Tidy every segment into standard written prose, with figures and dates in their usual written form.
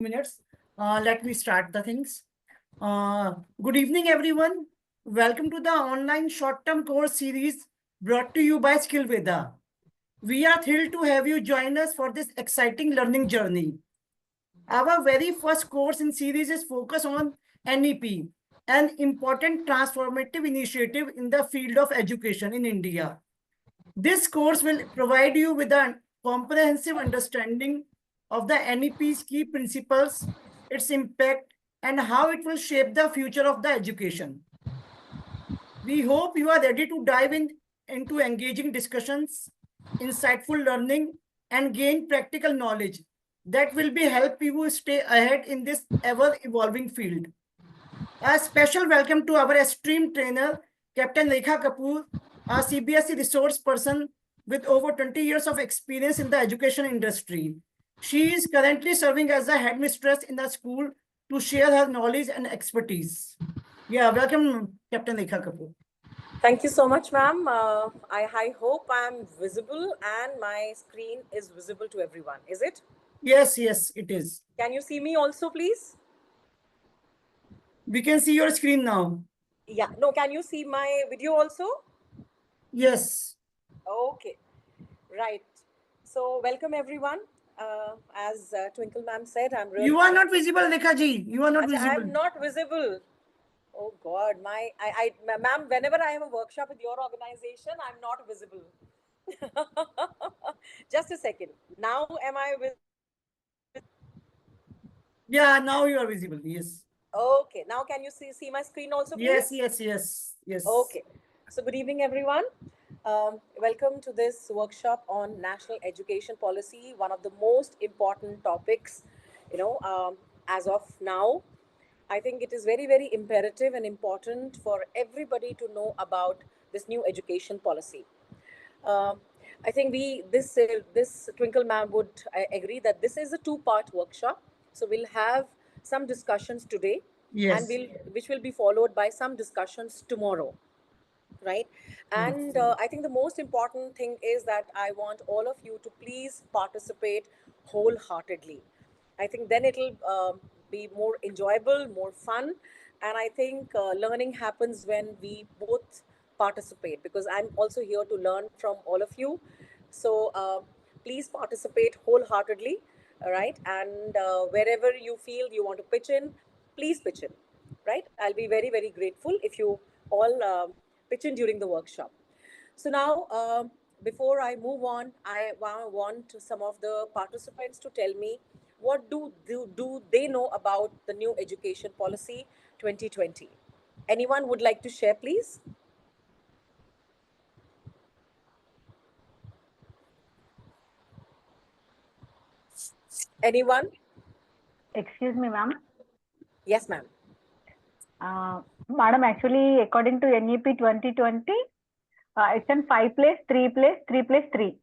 minutes. Let me start the things. Good evening, everyone. Welcome to the online short-term course series brought to you by SkillVeda. We are thrilled to have you join us for this exciting learning journey. Our very first course in series is focused on NEP, an important transformative initiative in the field of education in India. This course will provide you with a comprehensive understanding of the NEP's key principles, its impact, and how it will shape the future of the education. We hope you are ready to dive into engaging discussions, insightful learning, and gain practical knowledge that will be help you stay ahead in this ever-evolving field. A special welcome to our esteemed trainer, Captain Rekha Kapoor, a CBSE resource person with over 20 years of experience in the education industry. She is currently serving as a headmistress in the school to share her knowledge and expertise. Yeah, welcome, Captain Rekha Kapoor. Thank you so much, ma'am. I hope I'm visible and my screen is visible to everyone. Is it? Yes, it is. Can you see me also, please? We can see your screen now. Yeah. No, can you see my video also? Yes. Okay. Right. So, welcome everyone. As Twinkle ma'am said, I'm really... You are not visible, Rekha ji. You are not visible. I'm not visible. Oh God, ma'am, whenever I have a workshop with your organization, I'm not visible. Just a second. Now, am I visible? Yeah, now you are visible. Yes. Okay. Now, can you see my screen also, please? Yes. Okay. So, good evening, everyone. Welcome to this workshop on national education policy, one of the most important topics, as of now. I think it is very, very imperative and important for everybody to know about this new education policy. I think this Twinkle ma'am would agree that this is a two-part workshop. So we'll have some discussions today, Yes. which will be followed by some discussions tomorrow, right? And I think the most important thing is that I want all of you to please participate wholeheartedly. I think then it'll be more enjoyable, more fun, and I think learning happens when we both participate, because I'm also here to learn from all of you. So please participate wholeheartedly, all right? And wherever you feel you want to pitch in, please pitch in, right? I'll be very, very grateful if you all pitch in during the workshop. So now, before I move on, I want some of the participants to tell me what do they know about the new education policy 2020. Anyone would like to share, please? Anyone? Excuse me, ma'am. Yes, ma'am. Madam, actually, according to NEP 2020, it's in 5 place, 3 place, 3 place, 3.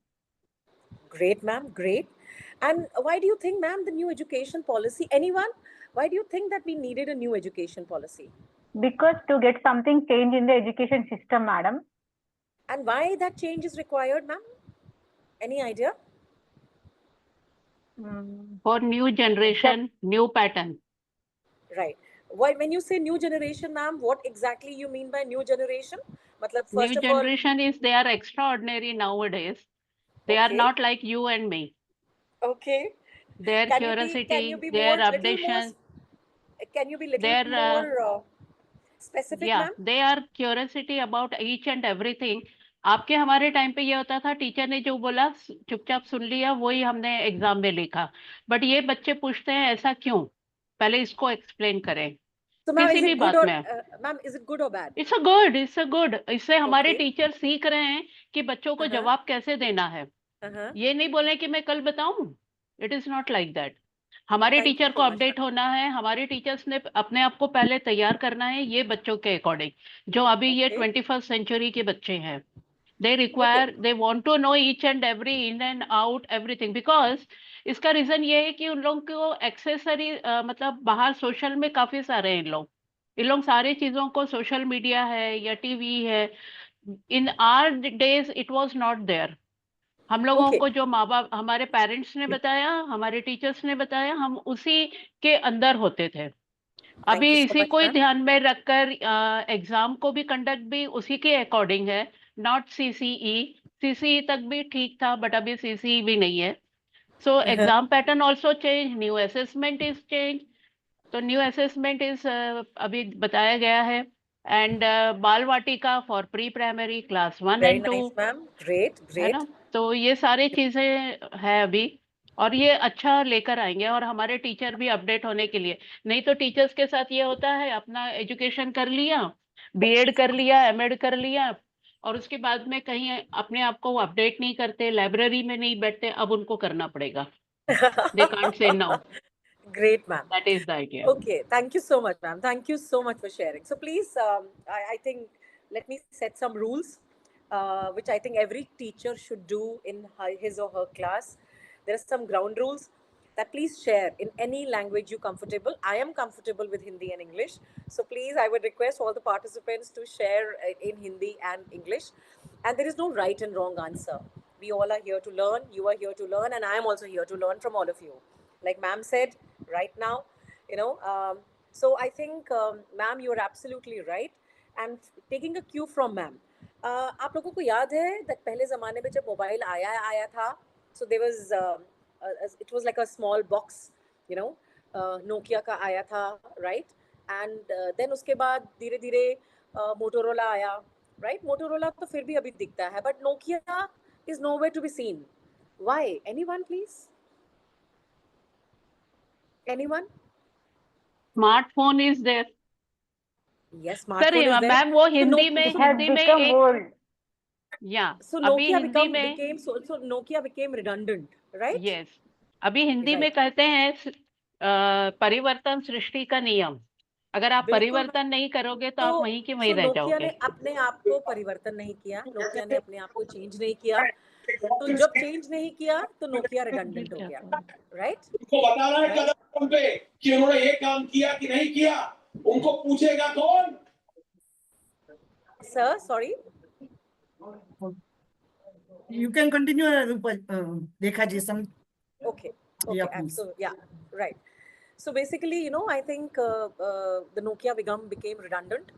Great, ma'am. Great. And why do you think, ma'am, the new education policy, anyone? Why do you think that we needed a new education policy? Because to get something change in the education system, madam. And why that change is required, ma'am? Any idea? For new generation, new pattern. Right. Why, when you say new generation, ma'am, what exactly you mean by new generation? New generation is they are extraordinary nowadays. They are not like you and me. Okay. Their curiosity, their updation. Can you be little more specific, yeah, ma'am? They are curiosity about each and everything. आपके हमारे time पे ये होता था, teacher ने जो बोला चुपचाप सुन लिया, वही हमने एग्जाम में लिखा. बट ये बच्चे पूछते हैं ऐसा क्यों, पहले इसको एक्सप्लेन करें. So, ma'am, is it good or ma'am, is it good or bad? It's a good. इससे हमारे टीचर सीख रहे हैं कि बच्चों को जवाब कैसे देना है. ये नहीं बोले कि मैं कल बताऊं. It is not like that. हमारे टीचर को अपडेट होना है. हमारे टीचर्स ने अपने आप को पहले तैयार करना है ये बच्चों के अकॉर्डिंग, जो अभी ये 21st सेंचुरी के बच्चे हैं. They require, they want to know each and every in and out everything, because इसका रीजन ये है कि उन लोगों को एक्सेसरी मतलब बाहर सोशल में काफी सारे हैं इन लोग सारी चीजों को, सोशल मीडिया है या टीवी है. In our days it was not there. हम लोगों Okay. को जो माँ बाप हमारे पेरेंट्स ने बताया, हमारे टीचर्स ने बताया, हम उसी के अंदर होते थे। Thank अभी you so इसी much, को ही ma'am. ध्यान में रखकर एग्जाम को भी कंडक्ट भी उसी के अकॉर्डिंग है, नॉट सीसीई। सीसीई तक भी ठीक था, बट अभी सीसीई भी नहीं है। So exam pattern also change, new assessment is change. तो न्यू असेसमेंट इज अभी बताया गया है। And Bal Vatika for pre primary class 1 Very and 2, nice, ma'am. Great, है great. ना। तो ये सारी चीजें है अभी, और ये अच्छा लेकर आएंगे, और हमारे टीचर भी अपडेट होने के लिए। नहीं तो टीचर्स के साथ ये होता है, अपना एजुकेशन कर लिया, बीएड कर लिया, एमएड कर लिया, और उसके बाद में कहीं अपने आप को अपडेट नहीं करते, लाइब्रेरी में नहीं बैठते, अब उनको करना पड़ेगा। They can't say no. Great, ma'am. That is the idea. Okay, thank you so much, ma'am. Thank you so much for sharing. So please, I think let me set some rules, which I think every teacher should do in his or her class. There are some ground rules that please share in any language you comfortable. I am comfortable with Hindi and English, so please, I would request all the participants to share in Hindi and English. And there is no right and wrong answer. We all are here to learn. You are here to learn, and I am also here to learn from all of you. Like ma'am said, right now, so I think, ma'am, you are absolutely right. And taking a cue from ma'am, आप लोगों को याद है that पहले ज़माने में जब mobile आया था, so there was it was like a small box, Nokia का आया था, right? And then उसके बाद धीरे धीरे मोटोरोला आया, right? मोटोरोला तो फिर भी अभी दिखता है, but Nokia is nowhere to be seen. Why? Anyone, please? Anyone? Smartphone is there. Yes, sir smartphone is there. Ma'am वो So हिंदी में, It has हिंदी में become एक, old. या so अभी Nokia हिंदी में, became so Nokia became redundant, right? Yes, अभी हिंदी में Right. कहते हैं परिवर्तन सृष्टि का नियम। अगर आप बिल्कुल ma'am. परिवर्तन नहीं करोगे तो तो आप वहीं के वहीं रह नोकिया ने जाओगे। अपने आप को परिवर्तन नहीं किया, नोकिया ने अपने आप को चेंज नहीं किया, तो जब चेंज नहीं किया तो नोकिया रिडंडेंट हो गया, राइट? उनको बताना है कदम कदम पे कि उन्होंने ये काम किया कि नहीं किया, उनको पूछेगा कौन? Sir, sorry, You can continue, Rekha ji. Some okay, Yeah, okay, please. so yeah, right. So basically, I think the Nokia became redundant,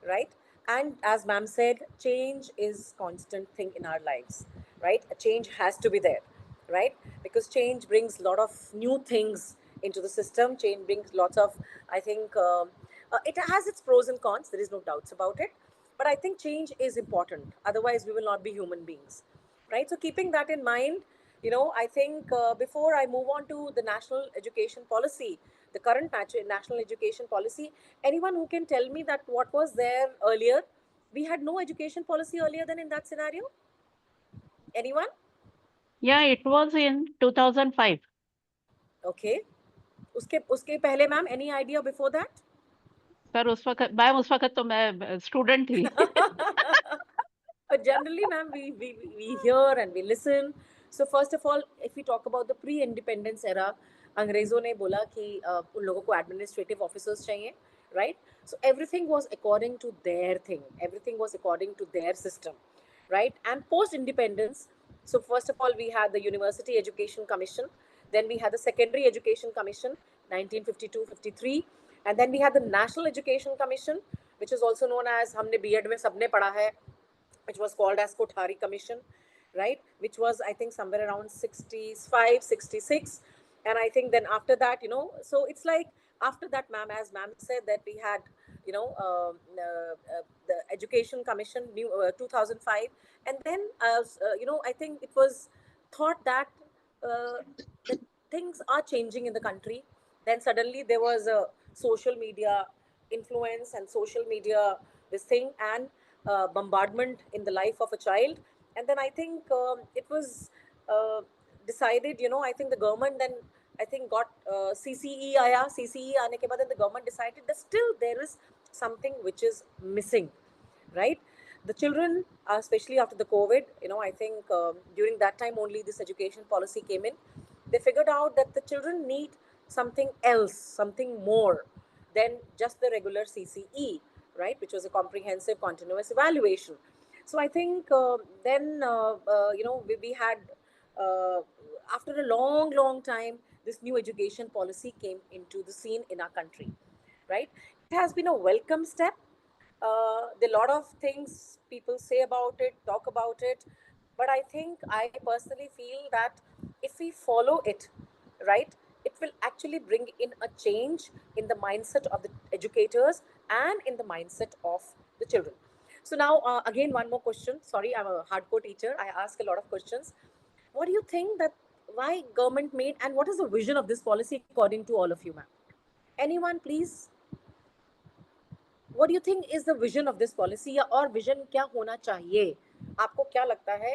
right? And as ma'am said, change is constant thing in our lives, right? A change has to be there, right? Because change brings a lot of new things into the system. Change brings lots of, I think, it has its pros and cons. There is no doubts about it. But I think change is important. Otherwise, we will not be human beings, right? So keeping that in mind, I think before I move on to the national education policy, the current national education policy, anyone who can tell me that what was there earlier? We had no education policy earlier than in that scenario? Anyone? या it was in 2005। Okay. उसके पहले ma'am, any idea before that? Sir उस वक्त तो मैं student थी। But generally, ma'am, we hear and we listen. So first of all, if we talk about the pre-independence era, अंग्रेजों ने बोला कि उन लोगों को administrative officers चाहिए, right? So everything was according to their thing. Everything was according to their system, right? And post-independence, so first of all, we had the University Education Commission. Then we had the Secondary Education Commission, 1952-53. And then we had the National Education Commission, which is also known as, हमने B.Ed में सबने पढ़ा है, which was called as Kothari Commission, right? Which was, I think, somewhere around 65, 66. And I think then after that, so it's like after that, ma'am, as ma'am said, that we had, the Education Commission, 2005. And then, I think it was thought that that things are changing in the country. Then suddenly there was a social media influence and social media this thing, and bombardment in the life of a child. And then I think it was decided, I think the government then, I think, got CCE aaya. CCE aane ke baad, then the government decided that still there is something which is missing, right? The children, especially after the COVID, I think during that time only this education policy came in. They figured out that the children need something else, something more than just the regular CCE, right? Which was a comprehensive continuous evaluation. So I think then we had after a long time, this new education policy came into the scene in our country, right? It has been a welcome step. There are a lot of things people say about it, talk about it, but I personally feel that if we follow it, right, it will actually bring in a change in the mindset of the educators and in the mindset of the children. So now, again, one more question. Sorry, I'm a hardcore teacher. I ask a lot of questions. What do you think that why government made, and what is the vision of this policy according to all of you, ma'am? Anyone, please? What do you think is the vision of this policy, या और vision क्या होना चाहिए? आपको क्या लगता है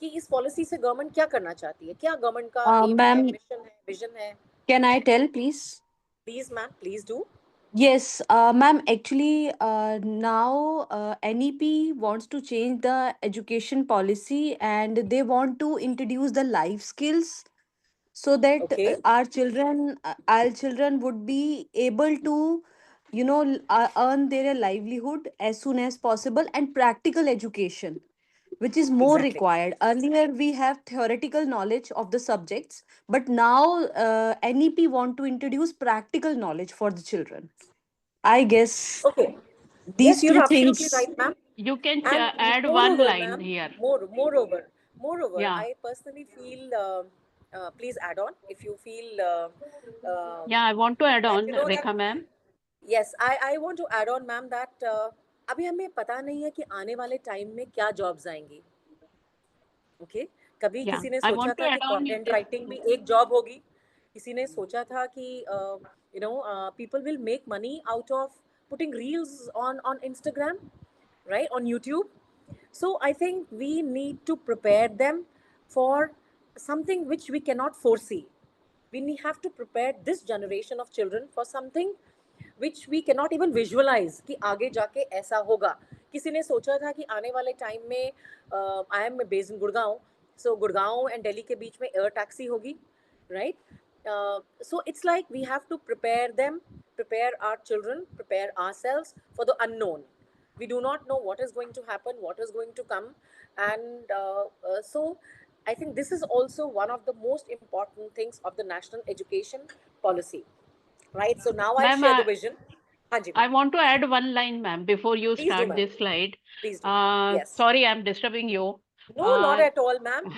कि इस policy से government क्या करना चाहती है? क्या government का aim है, Ma'am, mission है, vision है? can I tell, please? Please, ma'am, please do. Yes, ma'am, actually, now NEP wants to change the education policy and they want to introduce the life skills so that Okay, our children would be able to, earn their livelihood as soon as possible, and practical education, which is more exactly. required. Earlier, we have theoretical knowledge of the subjects, but now NEP want to introduce practical knowledge for the children. I guess Okay. these Yes, you're two absolutely things. right, ma'am. You can And add one moreover, line ma'am, here. moreover, Yeah. I personally feel, please add on if you feel Yeah, I want to add that on, you know that. Rekha ma'am. Yes, I want to add on, ma'am, that अभी हमें पता नहीं है कि आने वाले time में क्या जॉब्स आएंगी. ओके, कभी Yeah, किसी ने I सोचा want to था कि add on in content this. Writing भी एक जॉब होगी. किसी ने सोचा था कि people will make money out of putting reels on Instagram, right, on YouTube. So I think we need to prepare them for something which we cannot foresee. Have to prepare this generation of children for something which we cannot even visualize कि आगे जाके ऐसा होगा. किसी ने सोचा था कि आने वाले टाइम में I am based in Gurgaon, so Gurgaon and Delhi के बीच में एयर टैक्सी होगी, right? So it's like we have to prepare them, prepare our children, prepare ourselves for the unknown. We do not know what is going to happen, what is going to come, and so I think this is also one of the most important things of the national education policy, right? So now I'll Ma'am, share the vision. Hanji, I ma'am. want to add one line, ma'am, before you Please do, start ma'am. this slide. Please do. Yes. Sorry, I'm disturbing you. No, not at all, ma'am.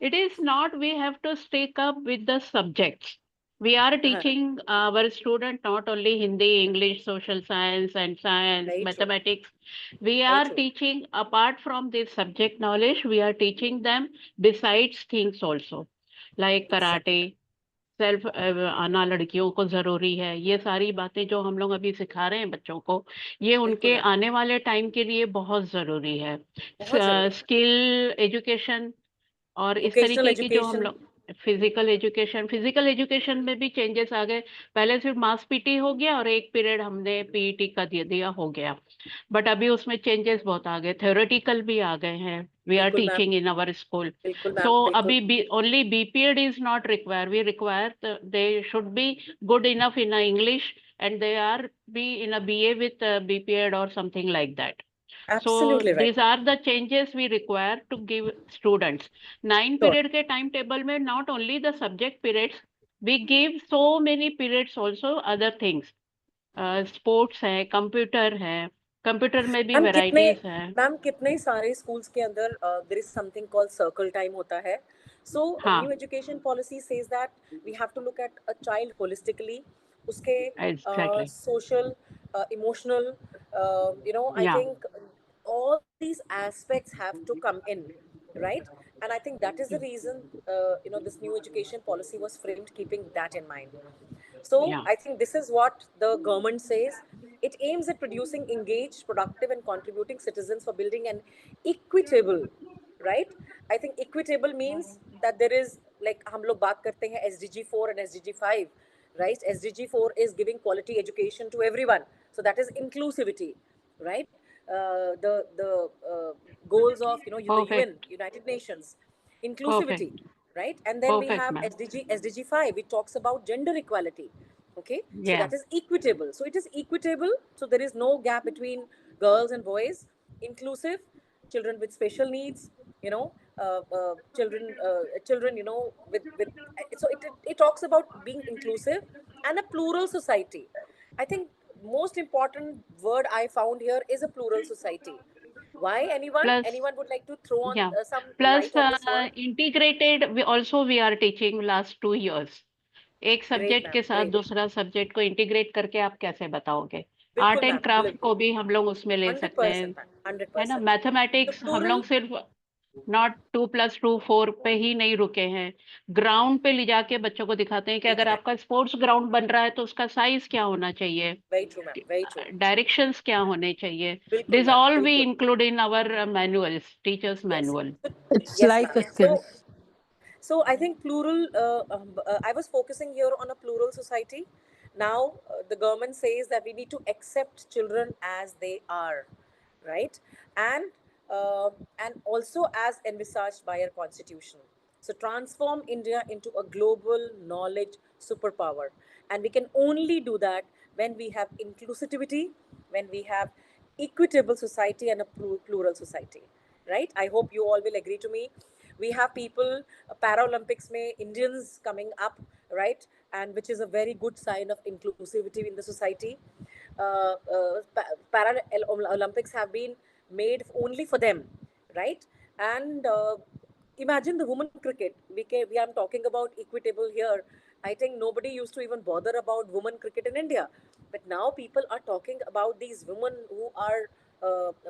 It is not we have to stick up with the subjects. We are teaching our student not only Hindi, English, social science and science, Very true. mathematics. We Very are true. teaching apart from this subject knowledge, we are teaching them besides things also, like Exactly. karate, self आना लड़कियों को जरूरी है. ये सारी बातें जो हम लोग अभी सिखा रहे हैं बच्चों को, ये बिल्कुल उनके मैम, आने वाले टाइम के लिए बहुत जरूरी है. बहुत जरूरी है. स्किल एजुकेशन और इस वोकेशनल तरीके की जो हम एजुकेशन. लोग फिजिकल एजुकेशन में भी चेंजेस आ गए. पहले सिर्फ मास पीटी हो गया और एक पीरियड हमने पीईटी का दे दिया, हो गया. बट अभी उसमें चेंजेस बहुत आ गए, थ्योरेटिकल भी आ गए हैं. वी आर बिल्कुल ma'am, teaching in our school. बिल्कुल So मैम, बिल्कुल. abhi only BPED is not required. We require they should be good enough in a English and they are be in a BA with BPED or something like that. So Absolutely right. these are the changes we require to give students. 9 Sure. period के timetable में not only the subject periods, we give so many periods also other things. Sports है, computer में भी varieties है. Ma'am कितने सारे schools के अंदर there is something called circle time होता है. सो हाँ, new education policy says that we have to look at a child holistically, उसके exactly. Social, emotional, I Yeah. Think all these aspects have to come in, right? And I think that is the reason this new education policy was framed keeping that in mind. So Yeah. I think this is what the government says. It aims at producing engaged, productive, and contributing citizens for building an equitable, right? I think equitable means that there is, like हम लोग बात करते हैं SDG 4 and SDG 5, right? SDG 4 is giving quality education to everyone, so that is inclusivity, right? The goals of the UN, Perfect. United Nations, inclusivity, Perfect. right? And then we Perfect, have ma'am. SDG 5, which talks about gender equality. Okay, so Yeah. that is equitable. So it is equitable. So there is no gap between girls and boys. Inclusive, children with special needs, you know, children, you know, with so it talks about being inclusive and a plural society. I think most important word I found here is a plural society. Why? Plus, Anyone would like to throw on yeah. some Plus, light on this word? integrated, we are teaching last 2 years. एक Great, subject ma'am. के साथ Great. दूसरा subject को integrate करके आप कैसे बताओगे? बिल्कुल आर्ट एंड मैम, क्राफ्ट बिल्कुल। को भी हम लोग उसमें ले सकते हैं, 100% मैम, है ना? 100%। तो मैथमेटिक्स हम प्लूरल, लोग सिर्फ नॉट 2+2 4 पे ही नहीं रुके हैं, ग्राउंड पे ले जाके बच्चों को दिखाते हैं कि अगर आपका स्पोर्ट्स ग्राउंड बन रहा है तो उसका साइज क्या होना चाहिए, very true ma'am, very true. Directions क्या होने चाहिए. बिल्कुल दिस मैम, ऑल वी बिल्कुल। Include in our manuals, teachers Yes. Manual. It's Yes, like ma'am. a skill. So I think plural, I was focusing here on a plural society. Now the government says that we need to accept children as they are, right? And also as envisaged by our constitution. So transform India into a global knowledge superpower. And we can only do that when we have inclusivity, when we have equitable society and a plural society, right? I hope you all will agree to me. We have people, Paralympics mein Indians coming up, right? And which is a very good sign of inclusivity in the society. Paralympics have been made only for them, right? And imagine the women cricket. We are talking about equitable here. I think nobody used to even bother about women cricket in India, but now people are talking about these women who are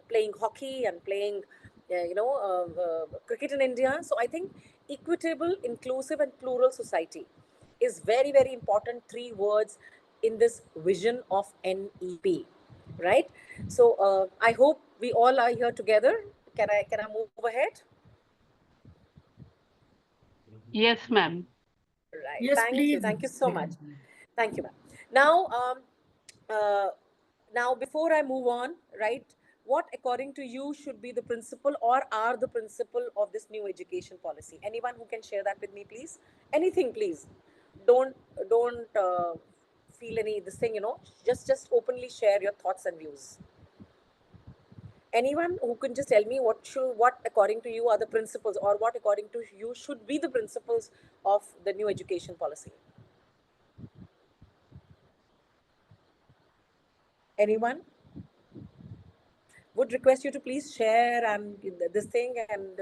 playing hockey and playing, cricket in India. So I think equitable, inclusive, and plural society is very, very important. 3 words in this vision of NEP, right? So I hope we all are here together. Can I move ahead? Yes, ma'am. Right. Yes, Thank you. please. Thank you so much. Thank you, ma'am. Now, now before I move on, right? What, according to you, should be the principle or are the principle of this new education policy? Anyone who can share that with me, please? Anything, please. Don't feel any this thing. Just openly share your thoughts and views. Anyone who can just tell me what according to you are the principles, or what according to you should be the principles of the new education policy? Anyone? Would request you to please share and this thing, and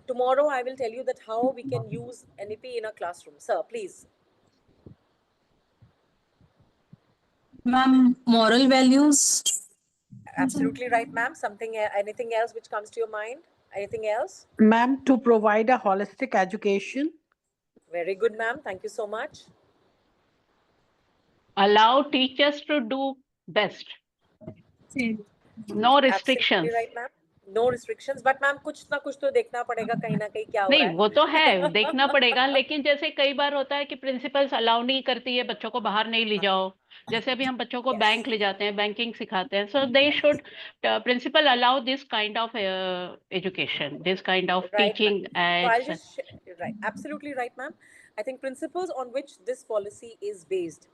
tomorrow I will tell you that how we can use NEP in a classroom. Sir, please. Ma'am, moral values. Absolutely right, ma'am. Anything else which comes to your mind? Anything else? Ma'am, to provide a holistic education. Very good, ma'am. Thank you so much. Allow teachers to do best. No restrictions. Absolutely right, ma'am. No restrictions, but ma'am कुछ ना कुछ तो देखना पड़ेगा कहीं ना कहीं क्या हो रहा नहीं, है. वो तो है, देखना पड़ेगा, लेकिन जैसे कई बार होता है कि प्रिंसिपल्स अलाउ नहीं करती है बच्चों को बाहर नहीं ले जाओ. जैसे अभी हम बच्चों को Yes. बैंक ले जाते हैं, बैंकिंग सिखाते हैं, so they should principal allow this kind of education, this kind of Right, teaching ma'am. So I'll एट्स. just right, absolutely right, ma'am. I think principles on which this policy is based: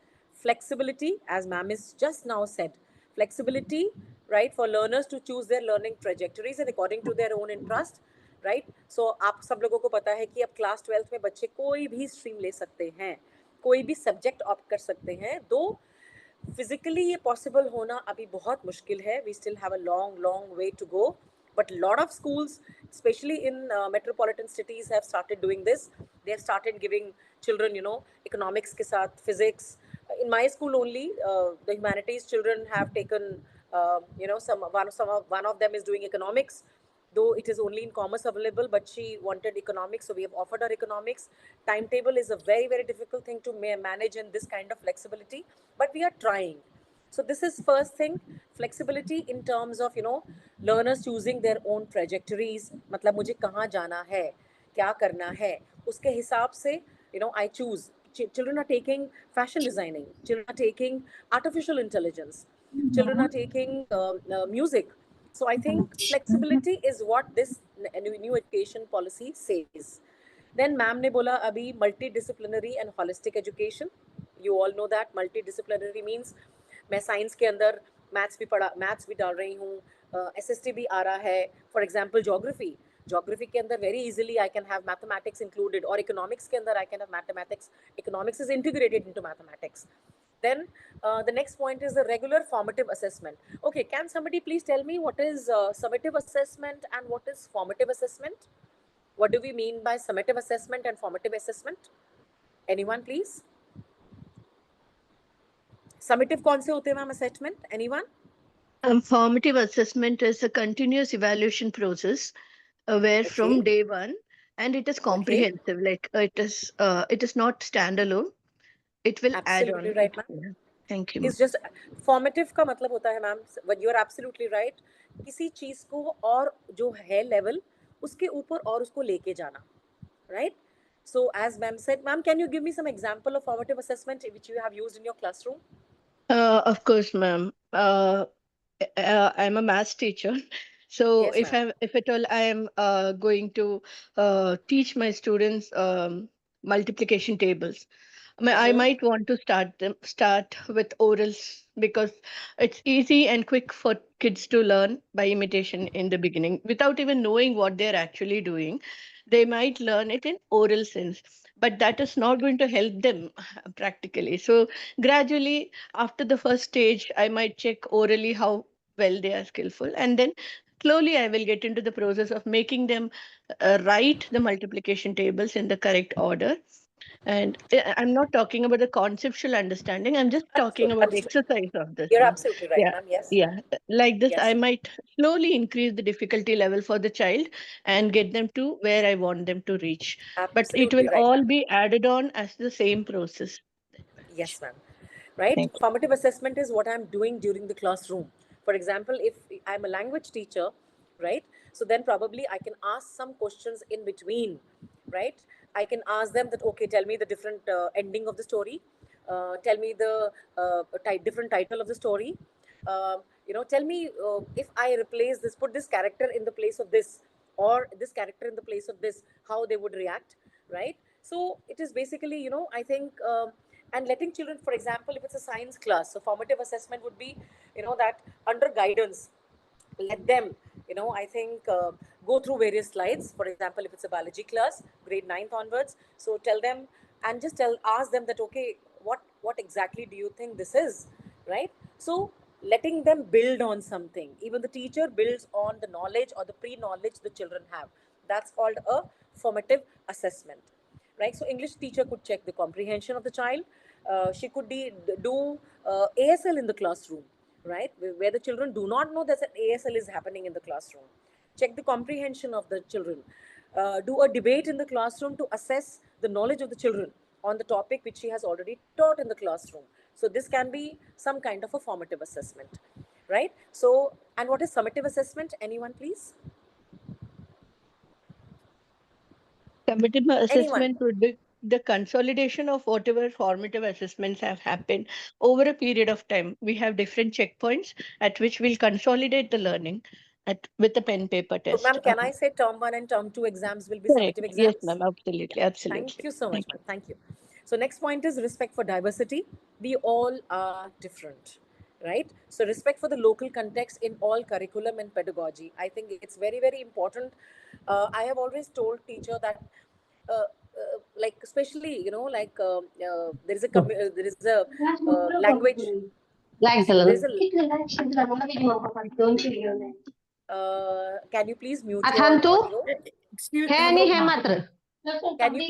flexibility, as ma'am has just now said, flexibility, right, for learners to choose their learning trajectories and according to their own interest, right? So आप सब लोगों को पता है कि अब class 12th में बच्चे कोई भी स्ट्रीम ले सकते हैं, कोई भी सब्जेक्ट ऑप्ट कर सकते हैं. दो फिजिकली ये पॉसिबल होना अभी बहुत मुश्किल है. We still have a long way to go, but a lot of schools, especially in metropolitan cities, have started doing this. They have started giving children, economics ke sath physics. In my school only, the humanities children have taken, one of them is doing economics, though it is only in commerce available, but she wanted economics, so we have offered her economics. Timetable is a very, very difficult thing to manage in this kind of flexibility, but we are trying. So this is first thing, flexibility in terms of, learners choosing their own trajectories. मतलब मुझे कहाँ जाना है, क्या करना है, उसके हिसाब से, I choose. Children are taking fashion designing. Children are taking artificial intelligence. Children are taking music. So I think flexibility is what this new education policy says. Then ma'am ने बोला अभी multidisciplinary and holistic education. You all know that multidisciplinary means मैं science के अंदर maths भी डाल रही हूँ, SST भी आ रहा है. For example, geography के अंदर very easily I can have mathematics included, or economics के अंदर I can have mathematics. Economics is integrated into mathematics. Then the next point is the regular formative assessment. Okay, can somebody please tell me what is summative assessment and what is formative assessment? What do we mean by summative assessment and formative assessment? Anyone please? Summative कौन से होते हैं ma'am assessment? Anyone? Formative assessment is a continuous evaluation process where from day one, and it is comprehensive. Like it is not standalone. It will Absolutely add on. right, ma'am. Yeah. Thank you. It's just formative का मतलब होता है ma'am, you are absolutely right. किसी चीज को और जो है level उसके ऊपर और उसको लेके जाना, right? So as ma'am said, ma'am, can you give me some example of formative assessment which you have used in your classroom? Of course, ma'am. I'm a maths teacher. So Yes, if at all I am going to teach my students multiplication tables, I might want to start with orals, because it's easy and quick for kids to learn by imitation in the beginning without even knowing what they're actually doing. They might learn it in oral sense, but that is not going to help them practically. So gradually, after the first stage, I might check orally how well they are skillful, and then slowly I will get into the process of making them write the multiplication tables in the correct order. And I'm not talking about the conceptual understanding. I'm just talking about the exercise of this. You're absolutely right, Yeah, ma'am. Yes. yeah. Like this, Yes. I might slowly increase the difficulty level for the child and get them to where I want them to reach. But it Absolutely will right, all ma'am. be added on as the same process. Yes, ma'am. Right? Thank you. Formative assessment is what I'm doing during the classroom. For example, if I'm a language teacher, right? So then probably I can ask some questions in between, right? I can ask them that, okay, tell me the different ending of the story. Tell me the different title of the story. Tell me if I replace this, put this character in the place of this, or this character in the place of this, how they would react, right? So it is basically, I think, and letting children, for example, if it's a science class, so formative assessment would be, that under guidance, let them, I think, go through various slides. For example, if it's a biology class, grade 9th onwards, so tell them and just ask them that, okay, what exactly do you think this is, right? So letting them build on something. Even the teacher builds on the knowledge or the pre-knowledge the children have. That's called a formative assessment, right? So English teacher could check the comprehension of the child. She could do ASL in the classroom, right? Where the children do not know that an ASL is happening in the classroom. Check the comprehension of the children. Do a debate in the classroom to assess the knowledge of the children on the topic which she has already taught in the classroom. So this can be some kind of a formative assessment, right? So, and what is summative assessment? Anyone, please? Summative assessment would be the consolidation of whatever formative assessments have happened over a period of time. We have different checkpoints at which we'll consolidate the learning with a pen paper test. So, ma'am, can I say term 1 and term 2 exams will be Correct. summative exams? Yes, ma'am. Absolutely. Yeah. Absolutely. Thank you so much, ma'am. Thank you. So next point is respect for diversity. We all are different, right? So respect for the local context in all curriculum and pedagogy. I think it's very, very important. I have always told teacher that, like, especially, there is a language. There's can you please mute your audio? Excuse Can you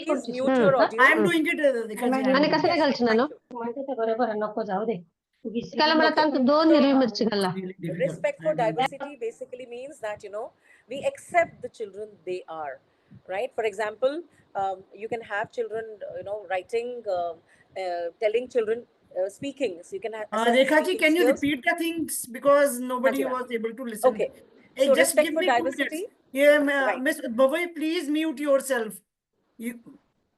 please mute your audio? I am doing it. Respect for diversity basically means that, we accept the children they are, right? For example, you can have children, writing, telling children, speaking. So you can have. Rekha ji, can you repeat the things because nobody was able to listen? Okay. Hey, So just respect give for me 2 diversity. minutes. Yeah, Right. Miss Bhavai, please mute yourself.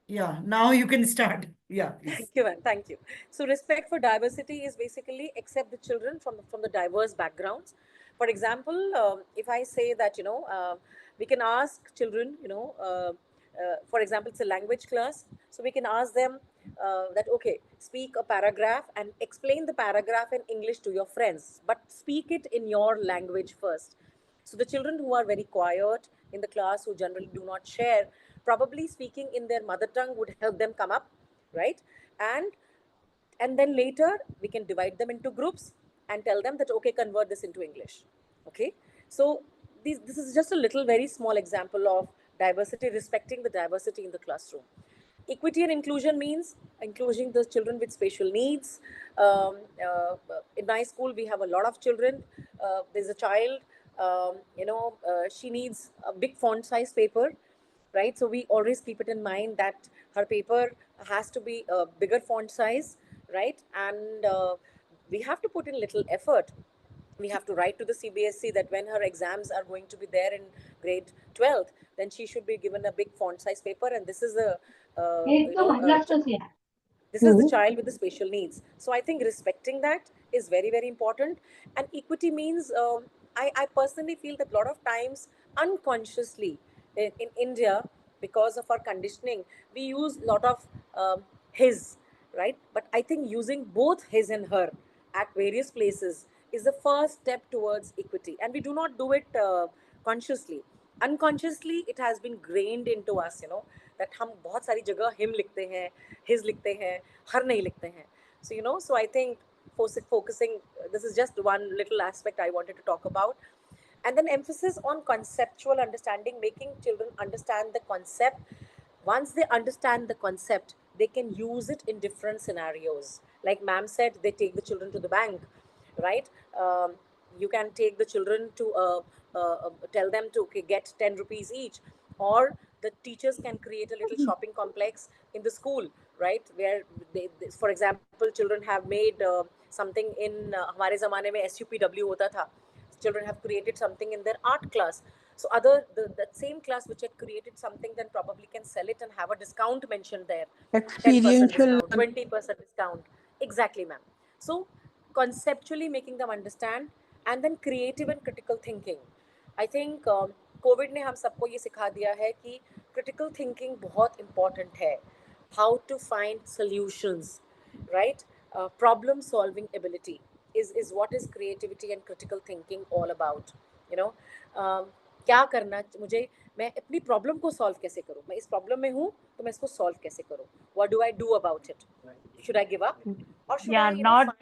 Yeah, now you can start. Yeah. Thank you, ma'am. Thank you. So respect for diversity is basically accept the children from the diverse backgrounds. For example, if I say that, we can ask children, For example, it's a language class, so we can ask them that, okay, speak a paragraph and explain the paragraph in English to your friends, but speak it in your language first. So the children who are very quiet in the class, who generally do not share, probably speaking in their mother tongue would help them come up, right? And then later we can divide them into groups and tell them that, okay, convert this into English. Okay, so this is just a little very small example of diversity, respecting the diversity in the classroom. Equity and inclusion means including the children with special needs. In my school we have a lot of children. There's a child, she needs a big font size paper, right? So we always keep it in mind that her paper has to be a bigger font size, right? And we have to put in little effort. We have to write to the CBSE that when her exams are going to be there in grade 12th, then she should be given a big font size paper, and this is a this is the child with the special needs. So I think respecting that is very, very important. And equity means, I personally feel that a lot of times unconsciously in India, because of our conditioning, we use a lot of his, right? But I think using both his and her at various places is the first step towards equity. And we do not do it consciously. Unconsciously, it has been grained into us, that हम बहुत सारी जगह him लिखते हैं, his लिखते हैं, her नहीं लिखते हैं. So so I think focusing, this is just one little aspect I wanted to talk about. And then emphasis on conceptual understanding, making children understand the concept. Once they understand the concept, they can use it in different scenarios. Like ma'am said, they take the children to the bank, right? You can take the children to tell them to get 10 rupees each, or the teachers can create a little shopping complex in the school, right? Where they for example, children have made something in हमारे ज़माने में SUPW होता था. Children have created something in their art class. So that same class which had created something, then probably can sell it and have a discount mentioned there. 10% discount, 20% discount. Exactly, ma'am. So conceptually making them understand, and then creative and critical thinking. I think COVID ने हम सबको ये सिखा दिया है कि critical thinking बहुत important है. How to find solutions, right? Problem solving ability is what is creativity and critical thinking all about. क्या करना मुझे, मैं अपनी प्रॉब्लम को सॉल्व कैसे करूं, मैं इस प्रॉब्लम में हूं तो मैं इसको सॉल्व कैसे करूं, what do I do about it? Should I give up or should I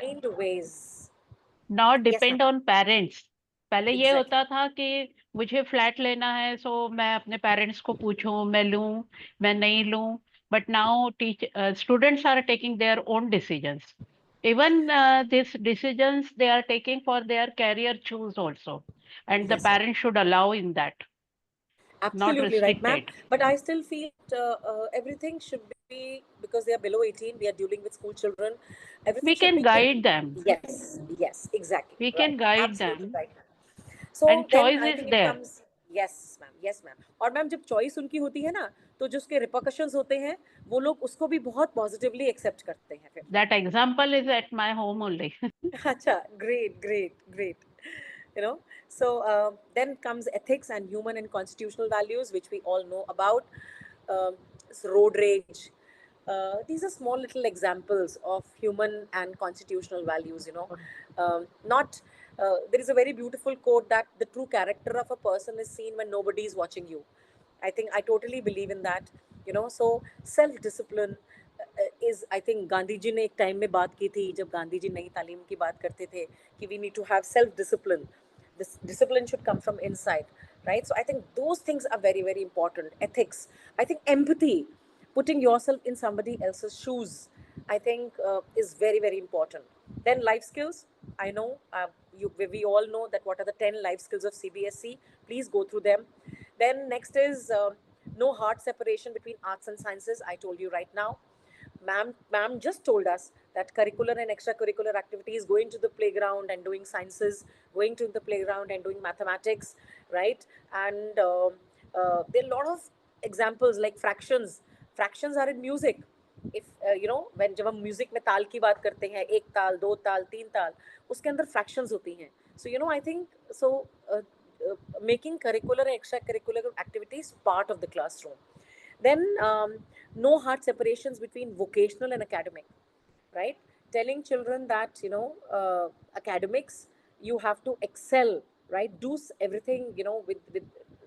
find ways? Not depend on parents. पहले ये होता था कि मुझे फ्लैट लेना है, सो मैं अपने पेरेंट्स को पूछूं, मैं लूं, मैं नहीं लूं. But now students are taking their own decisions. Even these decisions they are taking for their career choose also, and the parents should allow in that. Absolutely right, ma'am. But I still feel everything should be, because they are below 18, we are dealing with school children. We can guide them. Yes, exactly. We can guide Absolutely them. right. So And choice is there. Yes, ma'am. और ma'am जब choice उनकी होती है ना, तो जो उसके repercussions होते हैं, वो लोग उसको भी बहुत पॉजिटिवली एक्सेप्ट करते हैं फिर. That example is at my home only. अच्छा, great. So then comes ethics and human and constitutional values, which we all know about. Road rage. These are small little examples of human and constitutional values. There is a very beautiful quote that the true character of a person is seen when nobody is watching you. I think I totally believe in that. So self-discipline is, I think Gandhi ji ने एक time में बात की थी, जब गांधी जी नई तालीम की बात करते थे कि we need to have self-discipline. This discipline should come from inside, right? So I think those things are very, very important. Ethics. I think empathy, putting yourself in somebody else's shoes, I think is very, very important. Then life skills. I know we all know that what are the 10 life skills of CBSE. Please go through them. Then next is no hard separation between arts and sciences. I told you right now. Ma'am just told us that curricular and extracurricular activities, going to the playground and doing sciences, going to the playground and doing mathematics, right? And there are a lot of examples like fractions. Fractions are in music. If when जब हम music में ताल की बात करते हैं, एक ताल, दो ताल, तीन ताल, उसके अंदर fractions होती हैं. So I think making curricular and extracurricular activities part of the classroom. Then no hard separations between vocational and academic, right? Telling children that, you know, academics, you have to excel, right? Do everything, you know, with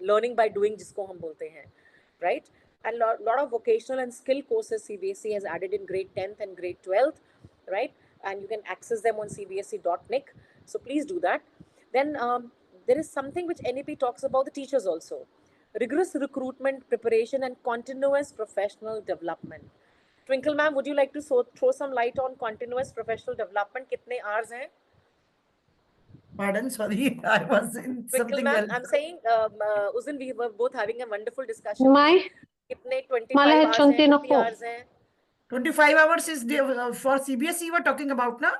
learning by doing, jisko hum bolte hain, right? And lot of vocational and skill courses CBSE has added in grade 10th and grade 12th, right? And you can access them on cbse.nic. So please do that. Then there is something which NEP talks about the teachers also. Rigorous recruitment, preparation, and continuous professional development. Twinkle ma'am, would you like to throw some light on continuous professional development? Kitne hours hain? Pardon, sorry, I was in Twinkle something ma'am, else. I'm saying, उस दिन we were both having a wonderful discussion. My कितने 25 hours hain, 50 hours hain? 25 hours is for CBSE you were talking about, na?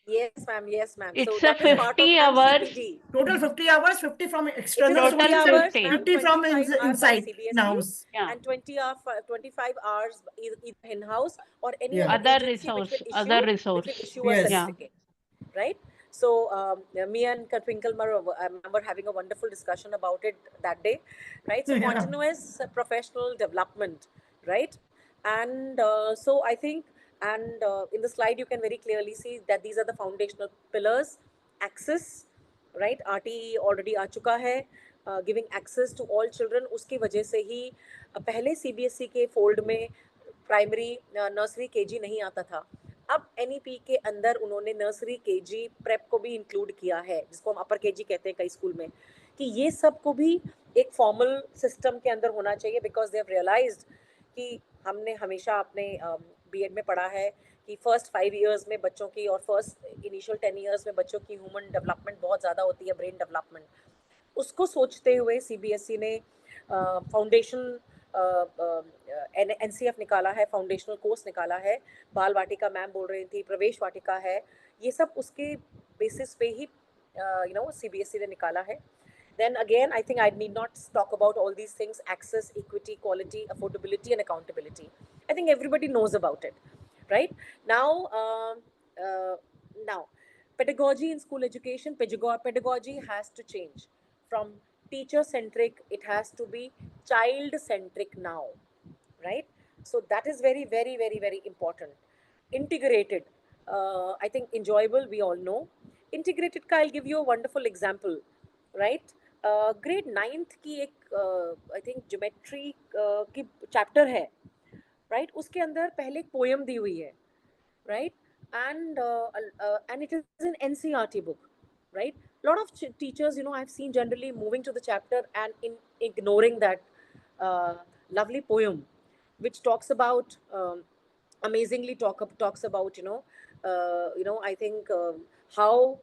Yes, ma'am. Yes, ma'am. So It's a that is part of 50 hours. MCPD. Total 50 hours, 50 from It is external 50 Total sources, hours, 50. ma'am. 50 from 25 are by inside CBSE now. Yeah. and 25 hours either in-house or any Yeah. other Other agency which resource, will other which resource. will issue a Yes. Yeah. certificate, right? So me and Twinkle I remember having a wonderful discussion about it that day, right? So Yeah. continuous professional development, right? And so I think, and in the slide you can very clearly see that these are the foundational pillars. Access, right? RTE already आ चुका है, giving access to all children. उसकी वजह से ही पहले CBSE के fold में primary nursery KG नहीं आता था. अब NEP के अंदर उन्होंने नर्सरी केजी प्रेप को भी इंक्लूड किया है, जिसको हम अपर केजी कहते हैं कई स्कूल में, कि ये सब को भी एक फॉर्मल सिस्टम के अंदर होना चाहिए, बिकॉज दे हैव रियलाइज्ड कि हमने हमेशा अपने बीएड में पढ़ा है कि फर्स्ट 5 इयर्स में बच्चों की और फर्स्ट इनिशियल 10 इयर्स में बच्चों की ह्यूमन डेवलपमेंट बहुत ज़्यादा होती है, ब्रेन डेवलपमेंट. उसको सोचते हुए CBSE ने फाउंडेशन NCF निकाला है, फाउंडेशनल कोर्स निकाला है. बाल वाटिका मैम बोल रही थी, प्रवेश वाटिका है, ये सब उसके बेसिस पे ही CBSE ने निकाला है. Then again, I think I need not talk about all these things: access, equity, quality, affordability, and accountability. I think everybody knows about it, right? Now, pedagogy in school education, pedagogy has to change from teacher-centric, it has to be child-centric now, right? So that is very, very, very, very important. Integrated, I think enjoyable, we all know. Integrated का I'll give you a wonderful example, right? Grade 9th की एक I think geometry की chapter है, right? उसके अंदर पहले एक poem दी हुई है, right? And it is an NCERT book, right? A lot of teachers, I've seen generally moving to the chapter and ignoring that lovely poem, which talks about amazingly talks about I think how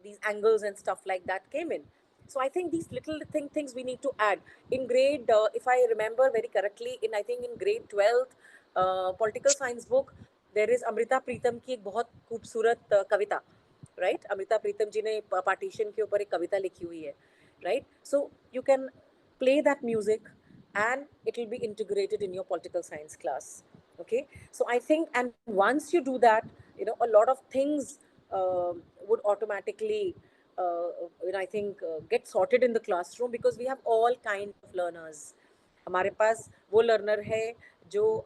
these angles and stuff like that came in. So I think these little things we need to add in grade. If I remember very correctly, I think in grade 12th political science book, there is Amrita Pritam की एक बहुत खूबसूरत कविता, right? Amrita Pritam जी ने partition के ऊपर एक कविता लिखी हुई है, right? So you can play that music and it will be integrated in your political science class. Okay, so I think, and once you do that, a lot of things would automatically I think get sorted in the classroom, because we have all kind of learners. हमारे पास वो learner है जो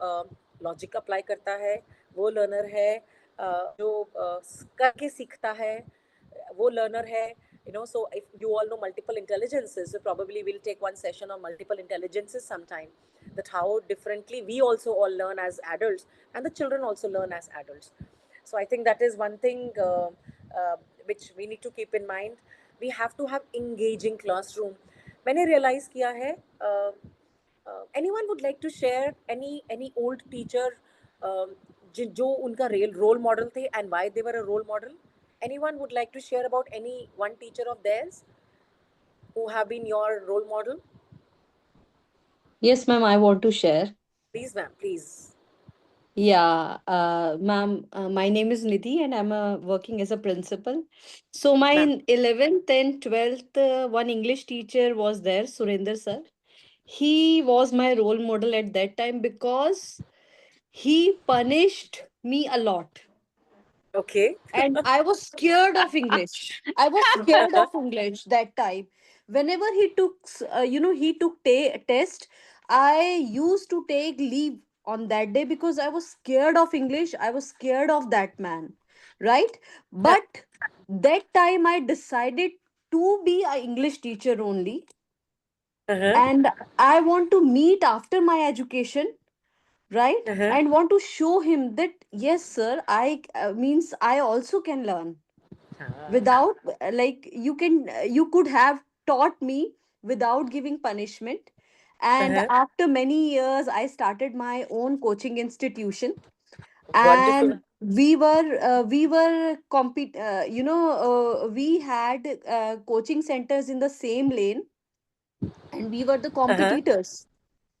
logic apply करता है, वो learner है जो करके सीखता है, वो learner है, so if you all know multiple intelligences, so probably we'll take one session on multiple intelligences sometime, that how differently we also all learn as adults and the children also learn as adults. So I think that is one thing which we need to keep in mind. We have to have engaging classroom. मैंने realize किया है, anyone would like to share any old teacher जो उनका role model थे and why they were a role model? Anyone would like to share about any one teacher of theirs who have been your role model? Yes, ma'am, I want to share. Please, ma'am, please. Yeah, ma'am, my name is Nidhi and I'm working as a principal. So my Ma'am. 11th and 12th, one English teacher was there, Surender sir. He was my role model at that time because he punished me a lot. Okay. And I was scared of English. I was scared of English that time. Whenever he took, he took test, I used to take leave on that day because I was scared of English. I was scared of that man, right? But that time I decided to be a English teacher only, Uh-huh. and I want to meet after my education, right? Uh-huh. And want to show him that yes, sir, I means I also can learn without like you could have taught me without giving punishment. And Uh-huh. after many years I started my own coaching institution, Wonderful. and we were compete we had coaching centers in the same lane, and we were the Uh-huh. competitors.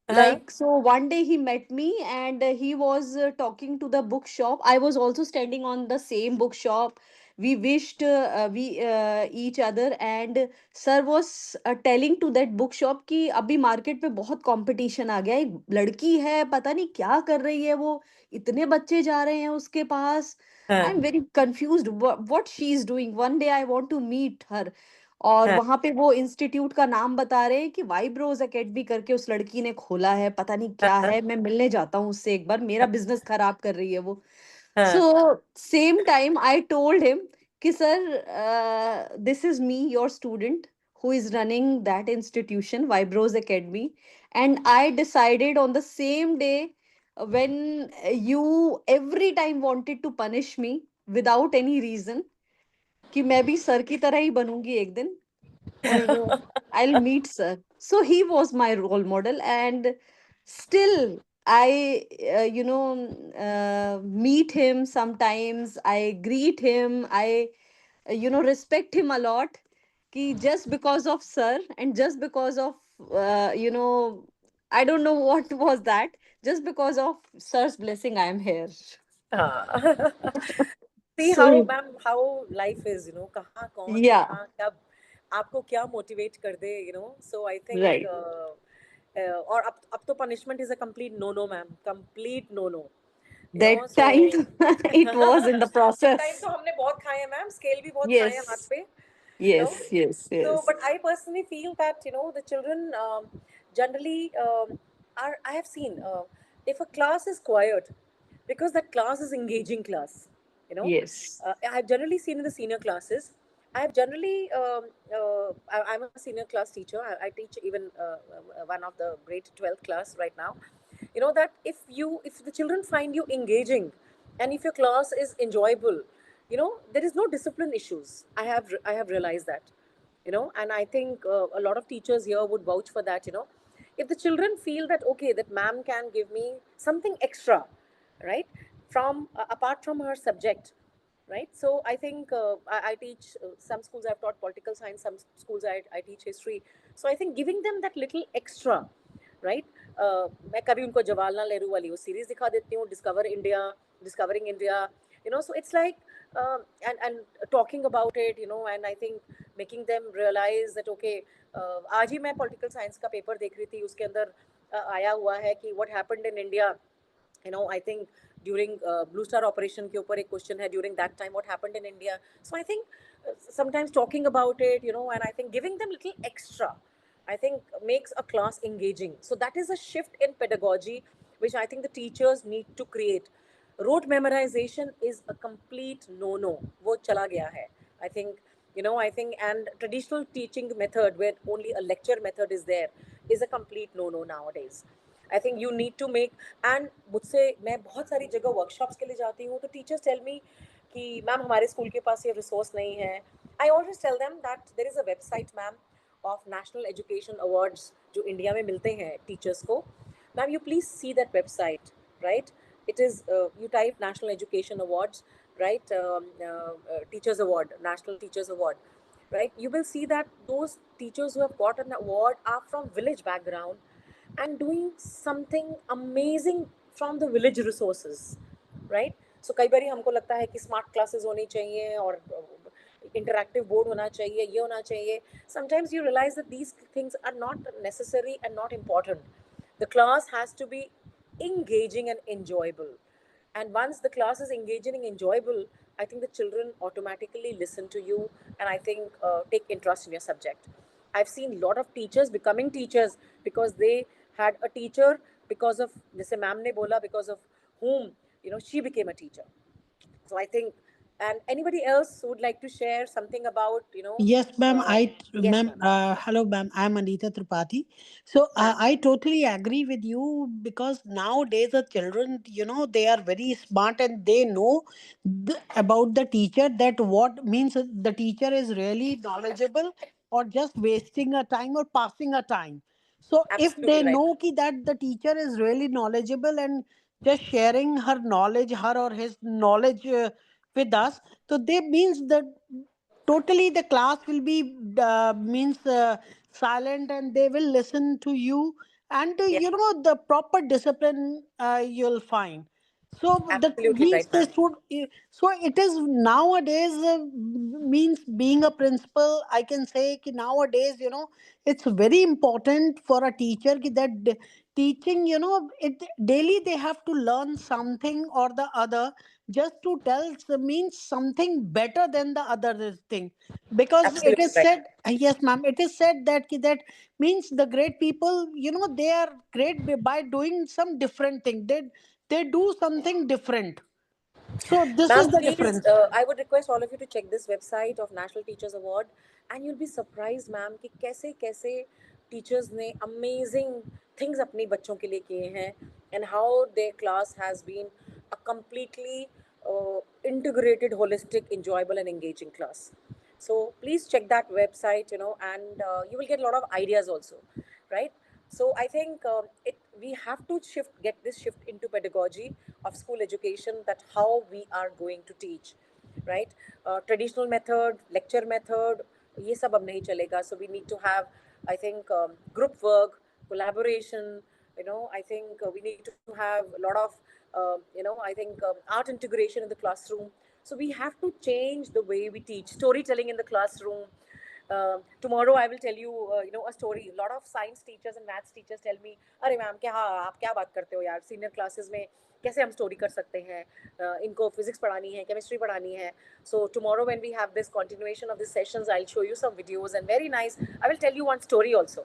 Uh-huh. Like, so one day he met me, and he was talking to the bookshop. I was also standing on the same bookshop. We wished we each other, and sir was telling to that bookshop कि अभी market में बहुत competition आ गया है, एक लड़की है पता नहीं क्या कर रही है वो, इतने बच्चे जा रहे हैं उसके पास. आई एम हाँ, very confused what she is doing. One day I want to meet her. और हाँ, वहां पे वो इंस्टीट्यूट का नाम बता रहे हैं कि वाइब्रोज एकेडमी करके उस लड़की ने खोला है, पता नहीं क्या हाँ, है. मैं मिलने जाता हूँ उससे एक बार, मेरा बिजनेस खराब कर रही है वो. हाँ, so same time I told him कि sir, this is me your student who is running that institution, Vibros Academy. And I decided on the same day, when you every time wanted to punish me without any reason, कि मैं भी sir की तरह ही बनूंगी एक दिन, or I'll meet sir. So he was my role model, and still I, meet him sometimes. I greet him. I, respect him a lot. Ki just because of sir, and just because of, I don't know what was that. Just because of sir's blessing, I am here. हाँ. See how, So ma'am, how life is, कहाँ कौन yeah, कहाँ कब आपको क्या motivate कर दे, so I think right. और अब तो punishment is a complete no no, ma'am, complete no no, That so time it was in the time process. तो हमने बहुत खाए हैं, मैम, स्केल भी बहुत खाए हैं हाथ Yes, पे, know. yes, yes, So, yes. but I personally feel that the children generally are. I have seen if a class is quiet, because that class is engaging class. Yes. I have generally seen in the senior classes. I have generally. I'm a senior class teacher. I teach even one of the grade 12th class right now. That if the children find you engaging, and if your class is enjoyable, there is no discipline issues. I have realized that, and I think a lot of teachers here would vouch for that. If the children feel that okay, that ma'am can give me something extra, right, from apart from her subject, right? So I think I teach some schools. I've taught political science, some schools I teach history. So I think giving them that little extra, right? मैं कभी उनको जवाहरलाल नेहरू वाली वो series दिखा देती हूँ, discovering India, so it's like and talking about it, and I think making them realize that okay, आज ही मैं political science का पेपर देख रही थी, उसके अंदर आया हुआ है कि what happened in India, I think during Blue Star operation के ऊपर एक question है, during that time what happened in India. So I think sometimes talking about it, and I think giving them little extra, I think makes a class engaging. So that is a shift in pedagogy which I think the teachers need to create. Rote memorization is a complete no-no. वो चला गया है. I think, I think, and traditional teaching method where only a lecture method is there is a complete no-no nowadays. I think you need to make, and मुझसे मैं बहुत सारी जगह workshops के लिए जाती हूँ, तो teachers tell me कि मैम हमारे स्कूल के पास ये resource नहीं है. I always tell them that there is a website, ma'am, of National Education Awards जो इंडिया में मिलते हैं teachers को. Ma'am, you please see that website, right? It is you type National Education Awards, right? Teachers Award, National Teachers Award, right? You will see that those teachers who have got an award are from village background and doing something amazing from the village resources, right? So कई बारी हमको लगता है कि smart classes होनी चाहिए और interactive board होना चाहिए, ये होना चाहिए. Sometimes you realize that these things are not necessary and not important. The class has to be engaging and enjoyable. And once the class is engaging and enjoyable, I think the children automatically listen to you, and I think take interest in your subject. I've seen a lot of teachers becoming teachers because they had a teacher because of, जैसे ma'am ने बोला, because of whom, you know, she became a teacher. So I think, and anybody else who would like to share something about, you know, Yes, ma'am. yes, Ma'am, ma'am. hello, ma'am. I'm Anita Tripathi. So Ma'am. I totally agree with you because nowadays the children, they are very smart and they know about the teacher, that what means the teacher is really knowledgeable or just wasting a time or passing a time. So if Absolutely they right. know that the teacher is really knowledgeable and just sharing her knowledge, her or his knowledge with us, so they means that totally the class will be means silent and they will listen to you, and Yes, the proper discipline you'll find. So that absolutely means right, they ma'am. should so it is nowadays means being a principal, I can say ki nowadays it's very important for a teacher that teaching, it daily they have to learn something or the other, just to tell means something better than the other thing, because it Absolutely is right. said yes ma'am, it is said that that means the great people, they are great by doing some different thing, they do something different. So this is Ma'am, the please, difference. I would request all of you to check this website of National Teachers Award, and you'll be surprised, ma'am, कि कैसे कैसे teachers ने amazing things अपने बच्चों के लिए किए हैं, and how their class has been a completely integrated, holistic, enjoyable, and engaging class. So please check that website, you know, and you will get a lot of ideas also, right? So I think we have to get this shift into pedagogy of school education, that how we are going to teach, right? Traditional method, lecture method, ये सब अब नहीं चलेगा. So we need to have, I think, group work, collaboration. You know, I think we need to have a lot of, I think art integration in the classroom. So we have to change the way we teach. Storytelling in the classroom. Tomorrow I will tell you, a story. A lot of science teachers and maths teachers tell me, अरे ma'am क्या आप क्या बात करते हो यार, senior classes में कैसे हम स्टोरी कर सकते हैं, इनको फिजिक्स पढ़ानी है, केमिस्ट्री पढ़ानी है. So tomorrow when we have this continuation of these sessions, I'll show you some videos, and very nice, I will tell you one story also,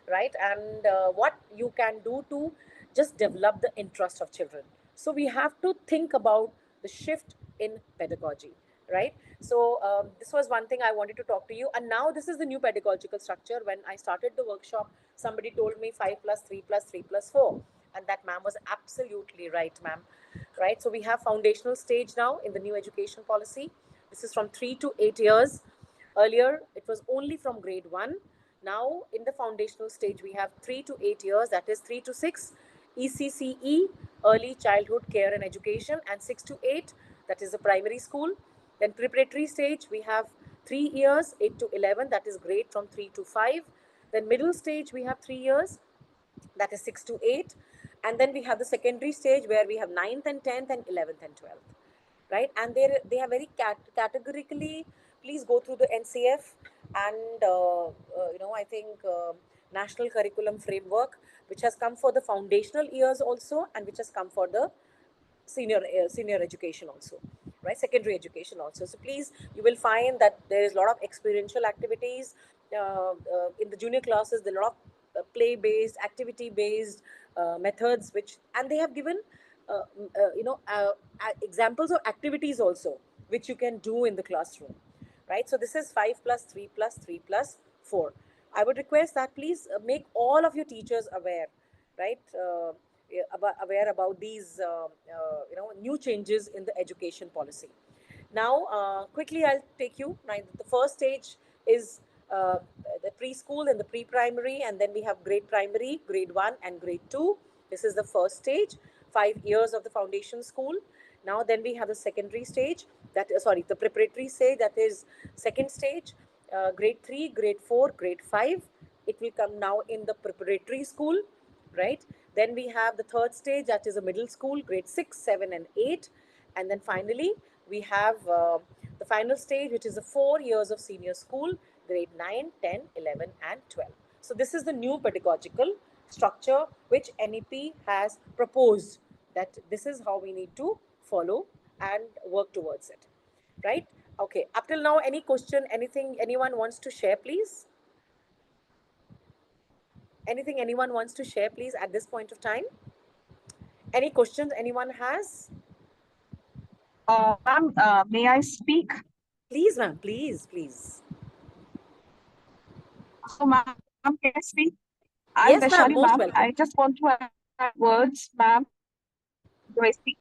right? And what you can do to just develop the interest of children. So we have to think about the shift in pedagogy, right? So this was one thing I wanted to talk to you. And now this is the new pedagogical structure. When I started the workshop, somebody told me 5 plus 3 plus 3 plus 4. And that ma'am was absolutely right, ma'am. Right? So we have foundational stage now in the new education policy. This is from 3 to 8 years. Earlier, it was only from grade 1. Now, in the foundational stage, we have 3 to 8 years, that is 3 to 6, ECCE, Early Childhood Care and Education, and 6 to 8, that is the primary school. Then preparatory stage, we have 3 years, 8 to 11, that is grade from 3 to 5. Then middle stage, we have 3 years, that is 6 to 8. And then we have the secondary stage where we have 9th and 10th and 11th and 12th, right? And they are very categorically, please go through the NCF and, I think National Curriculum Framework, which has come for the foundational years also, and which has come for the senior education also, right? Secondary education also. So please, you will find that there is a lot of experiential activities in the junior classes. There are a lot of play based, activity based methods, which, and they have given examples of activities also, which you can do in the classroom, right? So this is 5 plus 3 plus 3 plus 4. I would request that please make all of your teachers aware, right? Aware about these new changes in the education policy. Now quickly I'll take you. Now, the first stage is the preschool and the pre-primary, and then we have grade primary, grade 1 and grade 2. This is the first stage, 5 years of the foundation school. Now then we have the secondary stage, the preparatory stage, that is second stage, grade 3, grade 4, grade 5. It will come now in the preparatory school, right? Then we have the third stage, that is a middle school, grade 6, 7 and 8. And then finally, we have the final stage, which is the 4 years of senior school, grade 9, 10, 11 and 12. So this is the new pedagogical structure which NEP has proposed, that this is how we need to follow and work towards it, right? Okay, up till now, any question, anything anyone wants to share, please? Anything anyone wants to share, please, at this point of time? Any questions anyone has? Ma'am, may I speak? Please, ma'am, please, please. So, ma'am, can I speak? I'm Yes, ma'am, Vaishali, most ma'am. welcome. I just want to add words, ma'am. Do I speak?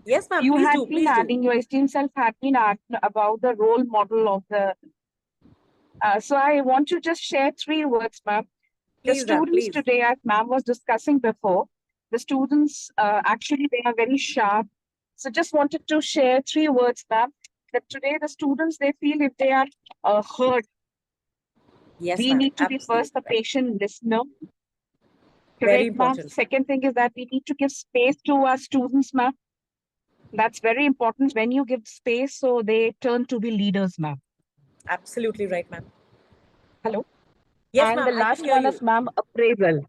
Yes, ma'am, You please had do, been please do. adding, your esteemed self had been adding about the role model of the. So I want to just share 3 words, ma'am. The Please, ma'am, students please. today, as ma'am was discussing before, the students actually they are very sharp. So just wanted to share 3 words, ma'am. That today the students they feel if they are heard, Yes, we ma'am, need to be absolutely first the right. patient listener. Very Correct, ma'am. important. Second thing is that we need to give space to our students, ma'am. That's very important. When you give space, so they turn to be leaders, ma'am. Absolutely right, ma'am. Hello. Yes, And ma'am, the I can last hear one you. is, ma'am, appraisal.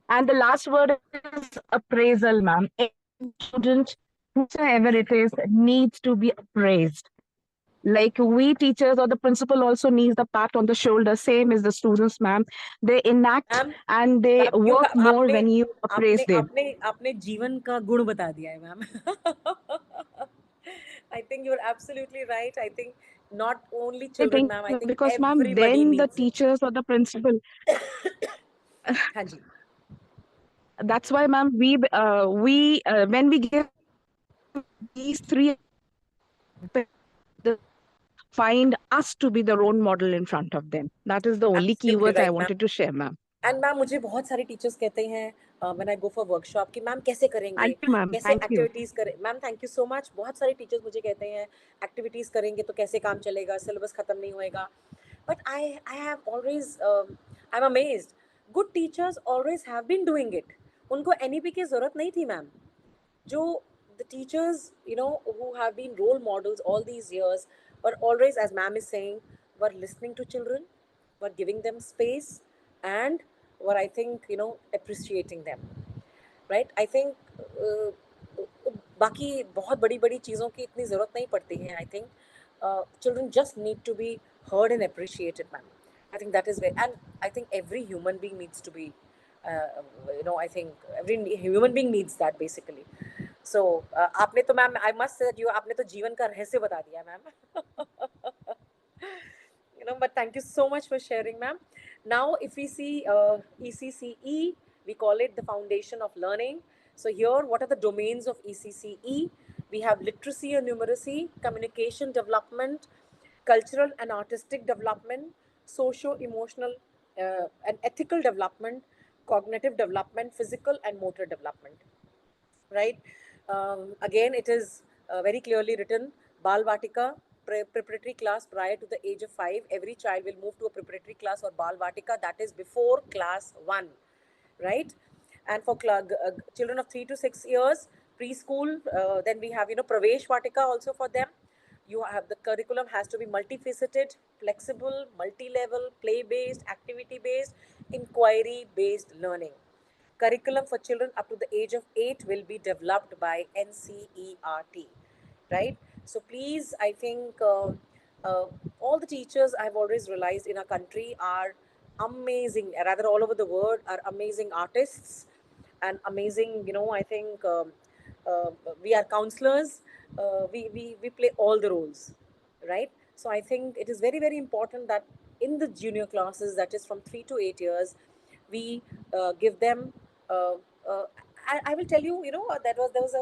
And the last word is appraisal, ma'am. Every student, whosoever it is, needs to be appraised. Like we teachers or the principal also needs the pat on the shoulder. Same as the students, ma'am. They enact Ma'am, and they ma'am, you work have more when you appraise them. आपने जीवन का गुण बता दिया है, ma'am. I think you're absolutely right. I think not only I children, think ma'am. I think because, ma'am, everybody then the needs it. teachers or the principal. हाँ जी. That's why, ma'am, we when we give these 3, find us to be the role model in front of them. That is the only Absolutely keywords I right, ma'am. wanted to share, ma'am. And ma'am मुझे बहुत सारे teachers कहते हैं when I go for workshop कि ma'am कैसे करेंगे, Thank you, ma'am. कैसे Thank you. Activities करें. Ma'am thank you so much. बहुत सारे टीचर्स मुझे कहते हैं एक्टिविटीज करेंगे तो कैसे काम चलेगा, सिलेबस खत्म नहीं होएगा. But I have always I am amazed. Good teachers always have been doing it. उनको एनईपी की जरूरत नहीं थी मैम. जो the teachers, you know, who have been role models all these years were always, as ma'am is saying, were listening to children, were giving them space, and were, I think, you know, appreciating them. Right? I think बाकी बहुत बड़ी बड़ी चीज़ों की इतनी ज़रूरत नहीं पड़ती है. I think children just need to be heard and appreciated, ma'am. I think that is very, and I think every human being needs to be, you know, I think every human being needs that basically. So आपने तो ma'am, I must say that you, आपने तो जीवन का रहस्य बता दिया ma'am. You know, but thank you so much for sharing, ma'am. Now, if we see ECCE, we call it the foundation of learning. So here, what are the domains of ECCE? We have literacy and numeracy, communication development, cultural and artistic development, socio-emotional and ethical development, cognitive development, physical and motor development. Right? Again, it is very clearly written, Bal Vatika, preparatory class prior to the age of 5. Every child will move to a preparatory class or Bal Vatika, that is before class 1. Right? And for children of 3 to 6 years, preschool, then we have, you know, Pravesh Vatika also for them. You have, the curriculum has to be multifaceted, flexible, multi-level, play-based, activity-based, inquiry-based learning. Curriculum for children up to the age of 8 will be developed by NCERT, right? So please, I think all the teachers, I've always realized, in our country are amazing, rather all over the world are amazing artists and amazing, you know, I think we are counselors, we play all the roles, right? So I think it is very, very important that in the junior classes, that is from 3 to 8 years, we give them uh, uh, I will tell you, you know, there was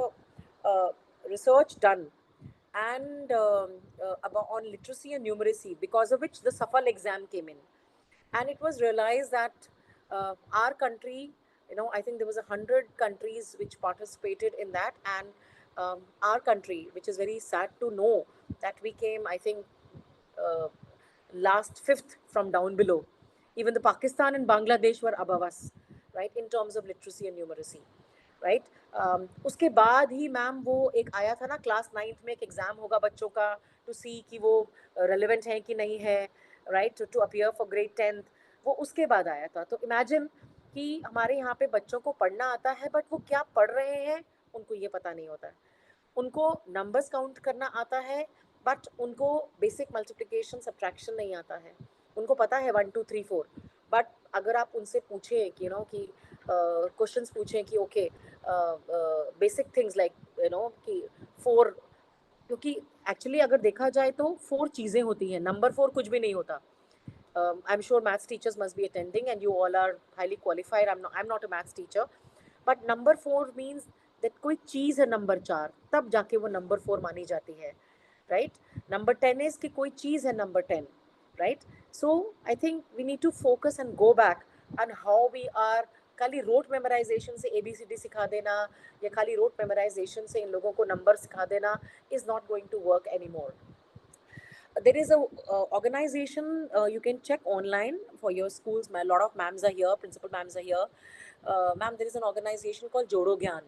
a research done and about on literacy and numeracy, because of which the SAFL exam came in, and it was realized that our country, you know, I think there was 100 countries which participated in that, and our country, which is very sad to know, that we came, I think, uh, last 5th from down below. Even the Pakistan and Bangladesh were above us, right, in terms of literacy and numeracy, right? उसके बाद ही ma'am वो एक आया था ना, class 9th में एक exam होगा बच्चों का टू सी कि वो रेलेवेंट है कि नहीं है, right, to appear for grade 10th, वो उसके बाद आया था. तो इमेजिन कि हमारे यहाँ पे बच्चों को पढ़ना आता है, बट वो क्या पढ़ रहे हैं उनको ये पता नहीं होता है. उनको नंबर्स काउंट करना आता है, बट उनको बेसिक मल्टीप्लिकेशन सब्ट्रैक्शन नहीं आता है. उनको पता है 1 2 3 4, बट अगर आप उनसे पूछें कि कि क्वेश्चंस पूछें कि ओके बेसिक थिंग्स लाइक कि 4, क्योंकि एक्चुअली अगर देखा जाए तो 4 चीज़ें होती हैं, नंबर 4 कुछ भी नहीं होता. I'm sure maths teachers must be attending and you all are highly qualified. I'm not a maths teacher, but number 4 means that कोई चीज़ है नंबर 4, तब जाके वो नंबर 4 मानी जाती है, right? Number 10 is कि कोई चीज़ है number 10, right? So I think we need to focus and go back on how we are. खाली रोट मेमोराइजेशन से ABCD सिखा देना या खाली रोट मेमोराइजेशन से इन लोगों को नंबर सिखा देना is not going to work anymore. There is a organization you can check online for your schools. A lot of ma'ams are here, principal ma'ams are here. Ma'am, there is an organization called Jodo Gyan,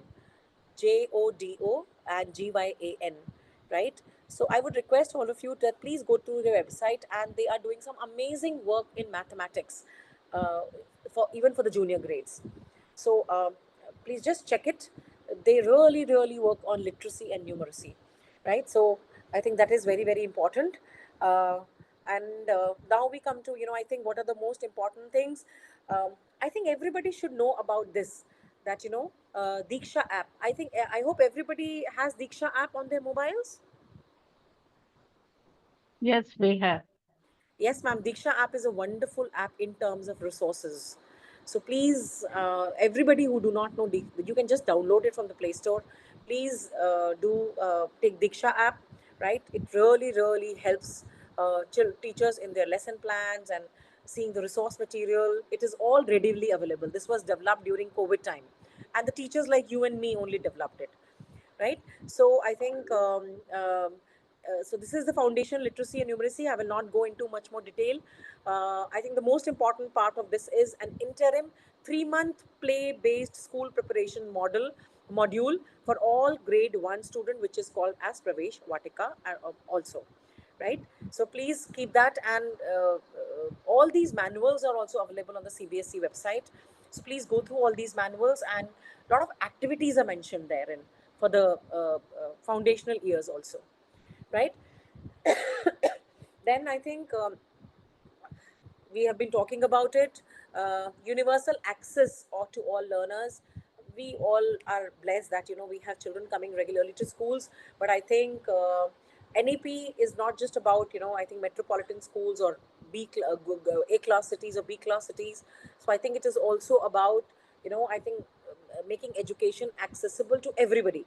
JODO and GYAN, right? So I would request all of you that please go to their website, and they are doing some amazing work in mathematics, for even for the junior grades. So please just check it. They really work on literacy and numeracy, right? So I think that is very important. And now we come to, I think what are the most important things. I think everybody should know about this, that Diksha app. I hope everybody has Diksha app on their mobiles. Yes, we have. Yes, ma'am. Diksha app is a wonderful app in terms of resources. So please, everybody who do not know, you can just download it from the Play Store. Please do take Diksha app, right? It really helps teachers in their lesson plans and seeing the resource material. It is all readily available. This was developed during COVID time, and the teachers like you and me only developed it, right? So I think so this is the foundation literacy and numeracy. I will not go into much more detail. I think the most important part of this is an interim 3-month play-based school preparation module for all grade 1 student, which is called as Pravesh Vatika also, right? So please keep that, and all these manuals are also available on the CBSE website. So please go through all these manuals, and a lot of activities are mentioned therein for the foundational years also, right? Then I think we have been talking about it. Universal access or to all learners. We all are blessed that we have children coming regularly to schools, but I think NEP is not just about I think metropolitan schools or A class cities or B class cities. So I think it is also about I think making education accessible to everybody,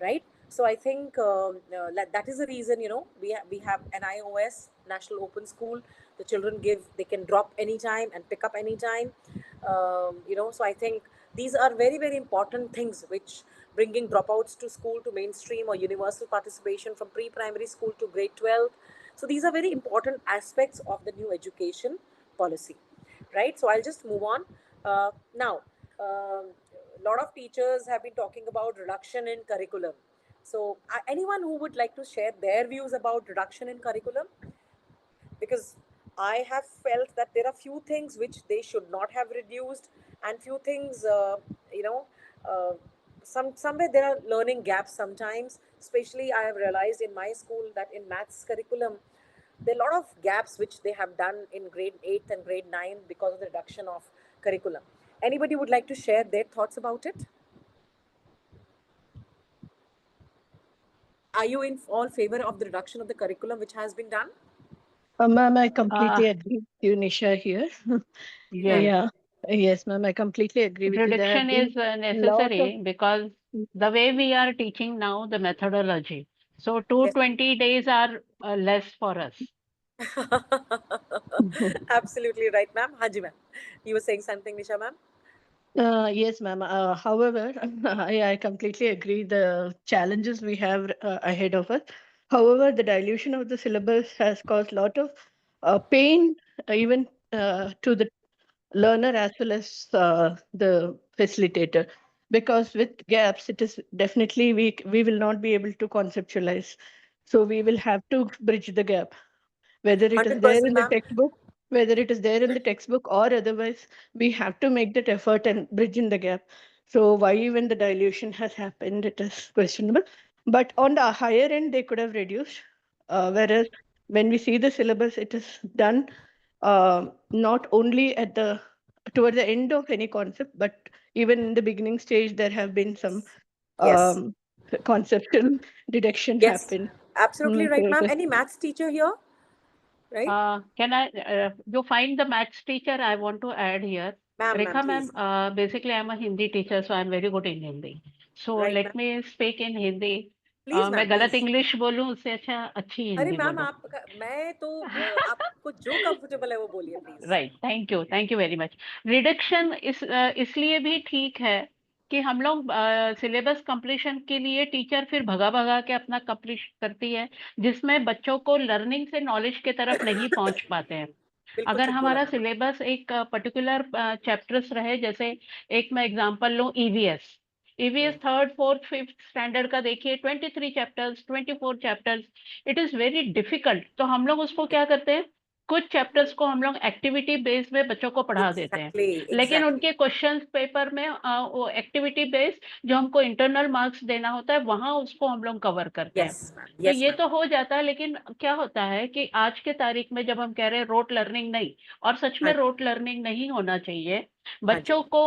right? So I think that is the reason we have NIOS, National Open School. The children they can drop anytime and pick up anytime. So I think these are very important things which bringing dropouts to school to mainstream or universal participation from pre-primary school to grade 12. So these are very important aspects of the new education policy, right? So I'll just move on. Now, a lot of teachers have been talking about reduction in curriculum. So anyone who would like to share their views about reduction in curriculum? Because I have felt that there are few things which they should not have reduced, and few things, somewhere there are learning gaps sometimes. Especially I have realized in my school that in maths curriculum, there are a lot of gaps which they have done in grade 8 and grade 9 because of the reduction of curriculum. Anybody would like to share their thoughts about it? Are you in all favor of the reduction of the curriculum which has been done? Ma'am, I completely agree with you, Nisha, here. Yes. Yes, ma'am, I completely agree with you. There have Reduction been is lot of necessary because the way we are teaching now, the methodology. So 220 days are less for us. Absolutely right, ma'am. Haji ma'am, you were saying something, Nisha ma'am? Yes, ma'am. However, I completely agree the challenges we have ahead of us. However, the dilution of the syllabus has caused a lot of pain, even to the learner as well as the facilitator. Because with gaps, it is definitely we will not be able to conceptualize. So we will have to bridge the gap, whether it is there 100%, in the ma'am. textbook, whether it is there in the textbook or otherwise, we have to make that effort and bridge in the gap. So why even the dilution has happened, it is questionable. But on the higher end, they could have reduced. Whereas when we see the syllabus, it is done not only toward the end of any concept, but even in the beginning stage, there have been some Yes. conceptual deduction Yes. happen. Absolutely right, So ma'am. it is- Any maths teacher here? Right? Can you find the maths teacher? I want to add here. Ma'am, Rekha please. ma'am, basically I'm a Hindi teacher, so I'm very good in Hindi. So Right, let me speak in Hindi. Please, मैं ma'am, गलत please. English बोलूं उससे अच्छा अच्छी अरे Hindi ma'am बोलूं. मैं तो आपको जो कंफर्टेबल है वो बोलिए please. Right, thank you very much. Reduction इसलिए भी ठीक है कि हम लोग सिलेबस कंप्लीशन के लिए टीचर फिर भगा भगा के अपना कंप्लीट करती है, जिसमें बच्चों को लर्निंग से नॉलेज के तरफ नहीं पहुंच पाते हैं. बिल्कुल अगर ठीक बोला हमारा मैम. सिलेबस एक पर्टिकुलर चैप्टर्स रहे, जैसे एक मैं एग्जांपल लूं EVS third fourth fifth standard का देखिए 23 chapters 24 chapters, it is very difficult. तो हम लोग उसको क्या करते हैं, कुछ चैप्टर्स को हम लोग एक्टिविटी बेस्ड में बच्चों को पढ़ा देते हैं, Exactly, लेकिन exactly. उनके क्वेश्चंस पेपर में वो एक्टिविटी बेस्ड जो हमको इंटरनल मार्क्स देना होता है वहां उसको हम लोग कवर करते हैं. Yes, ma'am. तो Yes, ये ma'am. तो हो जाता है, लेकिन क्या होता है कि आज के तारीख में जब हम कह रहे हैं रोट लर्निंग नहीं, और सच में हाँ जी. रोट लर्निंग नहीं होना चाहिए, हाँ जी. बच्चों को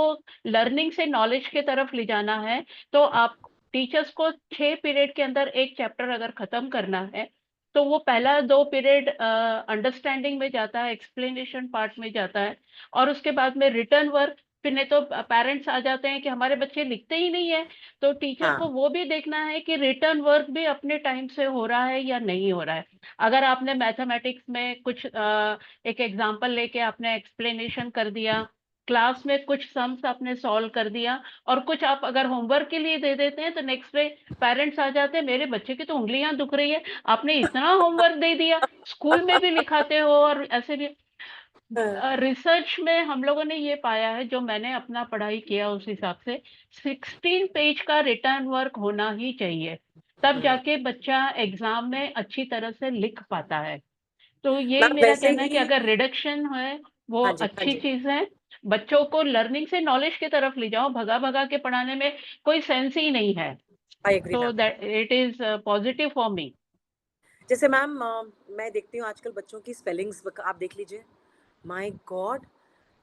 लर्निंग से नॉलेज के तरफ ले जाना है, तो आप टीचर्स को 6 पीरियड के अंदर एक चैप्टर अगर खत्म करना है, तो वो पहला 2 पीरियड अंडरस्टैंडिंग में जाता है, एक्सप्लेनेशन पार्ट में जाता है, और उसके बाद में रिटर्न वर्क. फिर नहीं तो पेरेंट्स आ जाते हैं कि हमारे बच्चे लिखते ही नहीं है, तो टीचर को हाँ. वो भी देखना है कि रिटर्न वर्क भी अपने टाइम से हो रहा है या नहीं हो रहा है. अगर आपने मैथमेटिक्स में कुछ एक एग्जांपल लेके आपने एक्सप्लेनेशन कर दिया, क्लास में कुछ सम्स आपने सॉल्व कर दिया, और कुछ आप अगर होमवर्क के लिए दे देते हैं, तो नेक्स्ट डे पेरेंट्स आ जाते हैं, मेरे बच्चे की तो उंगलियां दुख रही है, आपने इतना होमवर्क दे दिया, स्कूल में भी लिखाते हो और ऐसे भी. रिसर्च में हम लोगों ने ये पाया है, जो मैंने अपना पढ़ाई किया उस हिसाब से 16 पेज का रिटर्न वर्क होना ही चाहिए, तब जाके बच्चा एग्जाम में अच्छी तरह से लिख पाता है. तो ये मैम मेरा वैसे कहना है कि ही. अगर रिडक्शन है वो हाँ जी, हाँ अच्छी जी. चीज है. बच्चों को लर्निंग से नॉलेज की तरफ ले जाओ, भगा भगा के पढ़ाने में कोई सेंस ही नहीं है. आई एग्री तो ma'am. That it is positive for me. जैसे मैम मैं देखती हूँ आजकल बच्चों की स्पेलिंग्स आप देख लीजिए. माय गॉड,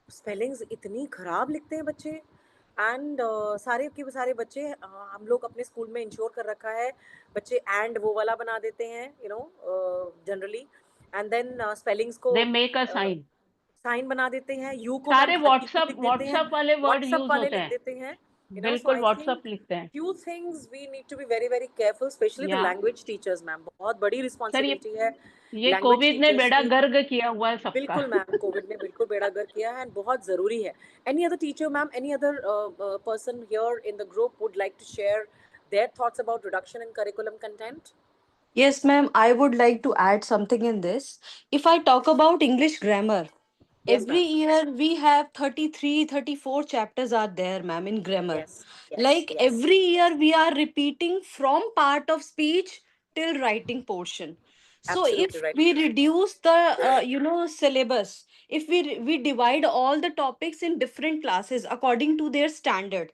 स्पेलिंग्स इतनी खराब लिखते हैं बच्चे. एंड सारे के सारे बच्चे हम लोग अपने स्कूल में इंश्योर कर रखा है, बच्चे एंड वो वाला बना देते हैं जनरली. एंड देन स्पेलिंग्स को they make a sign. Sign बना देते हैं, यू को मैम सारे भारती को लिख देते हैं, व्हाट्सएप वाले वर्ड व्हाट्सएप यूज वाले होते लिख हैं. देते हैं. So बिल्कुल I व्हाट्सएप think लिखते हैं. few things we need to be very very careful, especially the या language teachers, मैम. बहुत बड़ी सर, रिस्पॉन्सिबिलिटी है ये लैंग्वेज कोविड ने टीचर्स बेड़ा की. गर्क किया हुआ है सबका. बिल्कुल मैम, कोविड ने बिल्कुल बेड़ा गर्क किया है, एंड बहुत जरूरी है. Any other teacher ma'am, any other person here in the group would like to share their thoughts about reduction in curriculum content? Yes, ma'am, I would like to add something in this. If I talk about English grammar, Yes, every ma'am. year we have 33, 34 chapters are there, ma'am, in grammar. Yes, yes, Like yes. every year we are repeating from part of speech till writing portion. So Absolutely if right. we reduce the syllabus, if we divide all the topics in different classes according to their standard,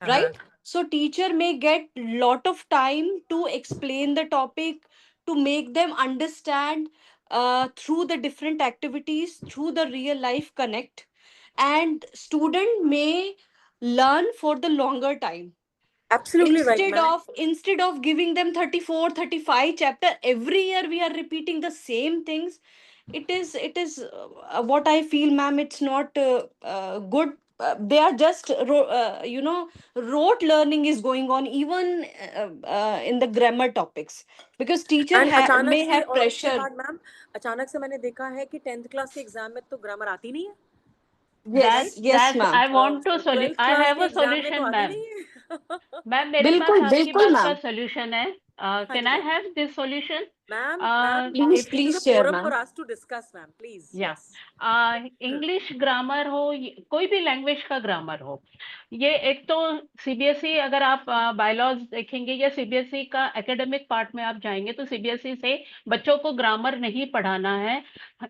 right? So teacher may get lot of time to explain the topic, to make them understand through the different activities, through the real life connect, and student may learn for the longer time. Absolutely right, ma'am. Instead of giving them 34, 35 chapter every year, we are repeating the same things. It is what I feel, ma'am, it's not good. They are just rote learning is going on even in the grammar topics, because teacher and अचानक may से, have और उसके pressure. बाद ma'am अचानक से मैंने देखा है कि 10th क्लास के एग्जाम में तो ग्रामर आती नहीं है. Yes, yes, That's ma'am. I want to 12th I class have के a एग्जाम में तो solution, आती मैम. नहीं है. मैम मेरे पास बिल्कुल आपकी बिल्कुल बात का मैम. सॉल्यूशन है. हाँ कैन जी I ma'am. Have this solution? Ma'am ma'am Please, this is please a share, forum for ma'am. us to discuss, ma'am, please. या Yes. इंग्लिश ग्रामर हो, कोई भी लैंग्वेज का ग्रामर हो, ये एक तो सीबीएसई, अगर आप बायलॉज देखेंगे या सीबीएसई का एकेडमिक पार्ट में आप जाएंगे, तो सीबीएसई से बच्चों को ग्रामर नहीं पढ़ाना है.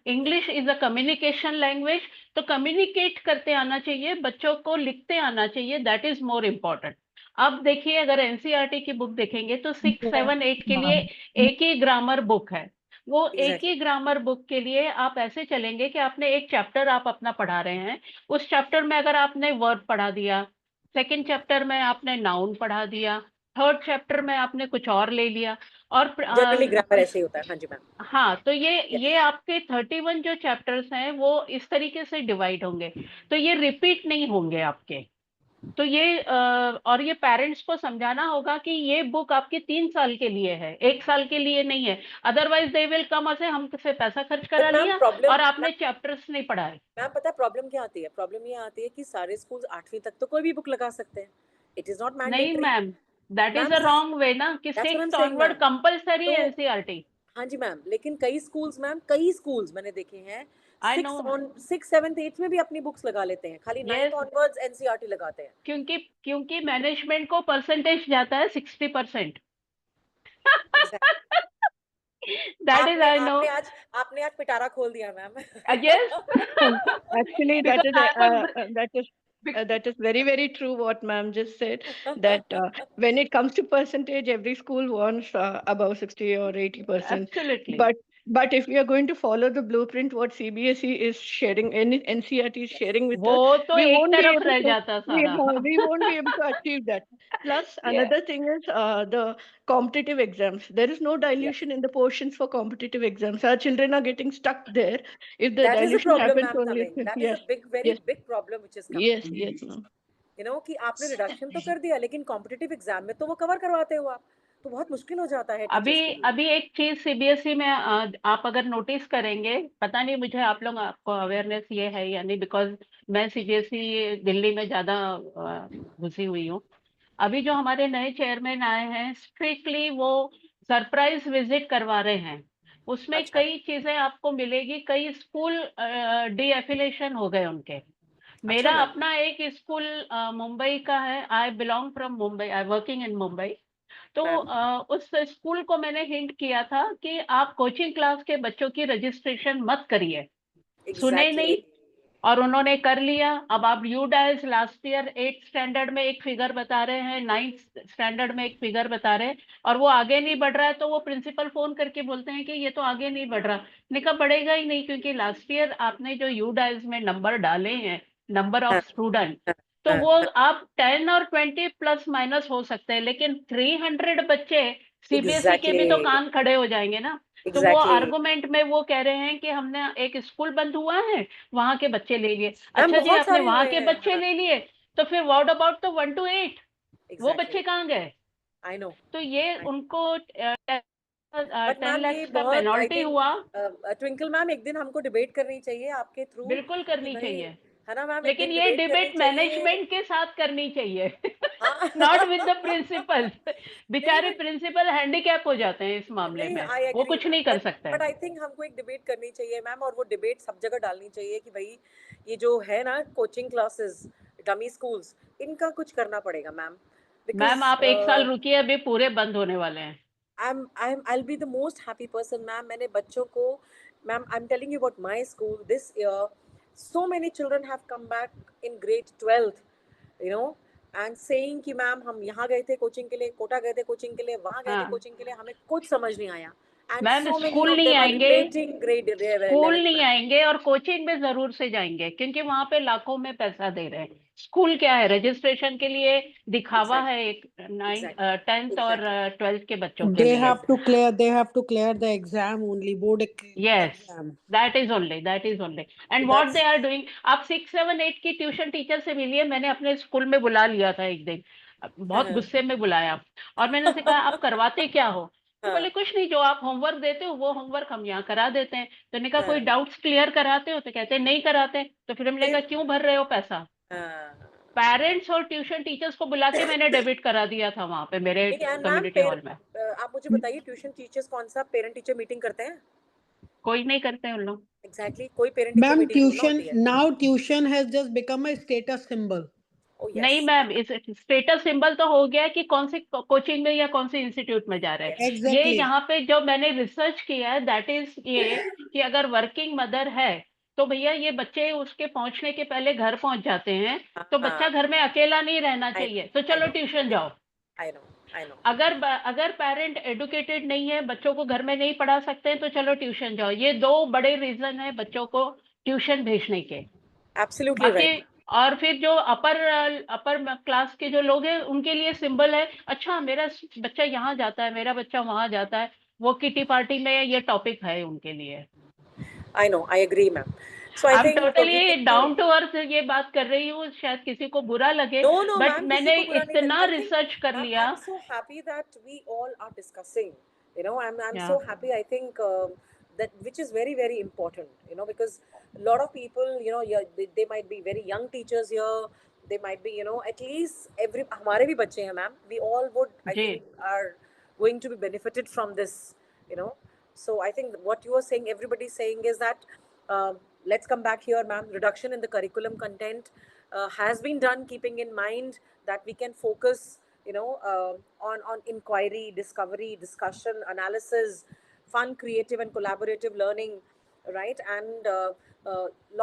English is a communication language, तो कम्युनिकेट करते आना चाहिए, बच्चों को लिखते आना चाहिए, दैट इज मोर इम्पोर्टेंट. अब देखिए, अगर एनसीईआरटी की बुक देखेंगे तो 6, 7, 8 के लिए एक ही ग्रामर बुक है. वो एक Exactly. ही ग्रामर बुक के लिए आप ऐसे चलेंगे कि आपने एक चैप्टर आप अपना पढ़ा रहे हैं, उस चैप्टर में अगर आपने वर्ब पढ़ा दिया, सेकंड चैप्टर में आपने नाउन पढ़ा दिया, थर्ड चैप्टर में आपने कुछ और ले लिया, और जनरली ग्रामर ऐसे ही होता है। हाँ जी मैम। हाँ, तो ये Yes. आपके 31 जो चैप्टर्स हैं वो इस तरीके से डिवाइड होंगे, तो ये रिपीट नहीं होंगे आपके। तो ये और ये पेरेंट्स को समझाना होगा कि ये बुक आपकी 3 साल के लिए है, 1 साल के लिए नहीं है। अदरवाइज दे विल कम असे हमसे पैसा खर्च करा मैम लिया प्रॉब्लम, और आपने चैप्टर्स नहीं पढ़ाए। मैम पता है प्रॉब्लम क्या आती है? प्रॉब्लम ये आती है कि सारे स्कूल्स 8वीं तक तो कोई भी बुक लगा सकते हैं। इट इज नॉट नहीं mandatory. Ma'am, that is ma'am a wrong way ना, कि that's what I am 6th saying onward ma'am. Compulsory तो एनसीईआरटी। हाँ जी मैम, लेकिन कई स्कूल्स मैंने देखे हैं I know, 6th 7th 8th में भी अपनी बुक्स लगा लेते हैं, खाली 9th यस, ऑनवर्ड्स एनसीईआरटी लगाते हैं। क्योंकि मैनेजमेंट को परसेंटेज जाता है 60%। Exactly. That is I know, आपने आज पिटारा खोल दिया ma'am. Yes. Actually, that Because is I was that is very, very true what ma'am just said, that when it comes to percentage, every school wants above 60 or 80%. absolutely. But if we are going to follow the blueprint what CBSE is sharing, NCERT is sharing with us, वो तो we एक won't be तरफ able रह to जाता सारा। we won't be able to achieve that. Plus, Yeah. another thing is the competitive exams. There is no dilution in the portions for competitive exams. Our children are getting stuck there. If the That is a dilution problem, happens ma'am, only, coming. That is yes, a very yes, big problem which is coming. yes, ma'am. You know कि आपने reduction तो कर दिया, लेकिन competitive exam में तो वो cover करवाते हो आप, तो बहुत मुश्किल हो जाता है टीचर्स के लिए। अभी एक चीज सीबीएसई में आप अगर नोटिस करेंगे, पता नहीं मुझे आपको अवेयरनेस ये है या नहीं, बिकॉज मैं सीबीएसई दिल्ली में ज्यादा घुसी हुई हूँ। अभी जो हमारे नए चेयरमैन आए हैं, स्ट्रिक्टली वो सरप्राइज विजिट करवा रहे हैं। उसमें अच्छा। कई चीजें आपको मिलेगी, कई स्कूल डी एफिलेशन हो गए उनके। मेरा मैम। अपना एक स्कूल मुंबई का है, I belong from Mumbai, I working in Mumbai. तो मैम। उस स्कूल को मैंने हिंट किया था कि आप कोचिंग क्लास के बच्चों की रजिस्ट्रेशन मत करिए, सुने नहीं, एग्जैक्टली। और उन्होंने कर लिया। अब आप यूडाइज लास्ट ईयर 8th स्टैंडर्ड में एक फिगर बता रहे हैं, 9th स्टैंडर्ड में एक फिगर बता रहे हैं, और वो आगे नहीं बढ़ रहा है, तो वो प्रिंसिपल फोन करके बोलते हैं कि ये तो आगे नहीं बढ़ रहा। निका बढ़ेगा ही नहीं, क्योंकि लास्ट ईयर आपने जो यूडाइज में नंबर डाले हैं, नंबर ऑफ स्टूडेंट, तो वो आप 10 और 20 प्लस माइनस हो सकते हैं, लेकिन 300 बच्चे सीबीएसई के भी तो एग्जैक्टली। कान खड़े हो जाएंगे ना। तो वो एग्जैक्टली। आर्गुमेंट में वो कह रहे हैं कि हमने एक स्कूल बंद हुआ है, वहां के बच्चे ले लिए। मैम अच्छा जी, बहुत आपने सारे वहां हुए के हैं। बच्चे ले लिए, तो फिर व्हाट अबाउट द 1 to 8, वो एग्जैक्टली। बच्चे कहाँ गए? I know. तो ये उनको बट 10 मैम ये lakhs का बहुत आई पेनल्टी हुआ। थिंक ट्विंकल मैम एक दिन हमको डिबेट करनी चाहिए आपके थ्रू, बिल्कुल कि करनी भाई चाहिए, है ना मैम, एक लेकिन दिन ये डिबेट करनी डिबेट चाहिए। मैनेजमेंट के साथ करनी चाहिए, हाँ। Not with the principal. बेचारे नहीं, प्रिंसिपल हैंडीकैप हो जाते हैं इस मामले नहीं में, आई वो एग्री कुछ मैम, नहीं कर बट सकते हैं। आई थिंक हमको एक डिबेट करनी चाहिए मैम, और वो डिबेट सब जगह डालनी चाहिए कि भाई ये जो है ना कोचिंग क्लासेस, डमी स्कूल्स, इनका कुछ करना पड़ेगा मैम, मैम आप 1 साल रुकिए, अभी पूरे बंद होने वाले हैं। I'll be the most happy person, ma'am. मैंने बच्चों को, ma'am I am telling you about my school this year, so many children have come back in grade 12th, you know, and saying कि मैम हम यहाँ गए थे coaching के लिए, कोटा गए थे कोचिंग के लिए, वहाँ गए थे हाँ कोचिंग के लिए, हमें कुछ समझ नहीं आया, and ma'am, so many school of नहीं them are आएंगे, repeating grade स्कूल 11th नहीं मैम। आएंगे और कोचिंग में जरूर से जाएंगे, क्योंकि वहां पे लाखों में पैसा दे रहे हैं। स्कूल क्या है, रजिस्ट्रेशन के लिए दिखावा Exactly. है, एक 9th Exactly. 10th और Exactly. 12th के बच्चों के They लिए। have to clear the exam only, board Yes, exam. that is only. And So what that's they are doing, आप 6, 7, 8 की ट्यूशन टीचर से मिलिए। मैंने अपने स्कूल में बुला लिया था एक दिन, बहुत गुस्से में बुलाया, और मैंने उनसे कहा आप करवाते क्या हो? तो बोले कुछ नहीं, जो आप होमवर्क देते हो वो होमवर्क हम यहाँ करा देते हैं। तो मैंने कहा कोई डाउट्स क्लियर कराते हो? तो कहते हैं नहीं कराते। तो फिर हमने कहा क्यों भर रहे हो पैसा? पेरेंट्स और ट्यूशन टीचर्स को बुला के मैंने डेबिट करा दिया था वहां पे मेरे मैम, कम्युनिटी हॉल में। आप मुझे बताइए ट्यूशन टीचर्स कौन सा पेरेंट टीचर मीटिंग करते हैं? कोई नहीं करते उन लोग। एग्जैक्टली, कोई पेरेंट टीचर Ma'am, मीटिंग थोड़ी ना होती है। now tuition has just become a status symbol. Oh नहीं yes. मैम, इस स्टेटस सिंबल तो हो गया कि कौन सी कोचिंग में या कौन सी इंस्टीट्यूट में जा रहे हैं। Yes. ये Exactly. यहाँ पे जो मैंने रिसर्च किया है, दैट इज ये कि अगर वर्किंग मदर है तो भैया ये बच्चे उसके पहुंचने के पहले घर पहुंच जाते हैं, तो बच्चा घर में अकेला नहीं रहना चाहिए, तो चलो ट्यूशन जाओ। I know. I know. अगर पेरेंट एडुकेटेड नहीं है, बच्चों को घर में नहीं पढ़ा सकते हैं, तो चलो ट्यूशन जाओ। ये 2 बड़े रीजन है बच्चों को ट्यूशन भेजने के। Absolutely बाकी right. और फिर जो अपर क्लास के जो लोग हैं, उनके लिए सिंबल है, अच्छा मेरा बच्चा यहाँ जाता है, मेरा बच्चा वहां जाता है, वो किटी पार्टी में ये टॉपिक है उनके लिए। I know, I agree, ma'am. So I I'm think we totally need to. Down to earth ये बात कर रही हूँ, शायद किसी को बुरा लगे, No, no, बट ma'am, किसी मैंने को बुरा नहीं लगे. इतना I think, रिसर्च कर ma'am, लिया। I'm so happy that we all are discussing. You know, I'm Yeah. so happy. I think that which is very, very important. You know, because a lot of people, you know, they might be very young teachers here. They might be, you know, at least हमारे भी बच्चे हैं, ma'am. We all would, I ji. think, are going to be benefited from this. You know, so I think what you are saying, everybody's saying is that let's come back here, ma'am. Reduction in the curriculum content has been done, keeping in mind that we can focus, you know, on inquiry, discovery, discussion, analysis, fun, creative, and collaborative learning, right? And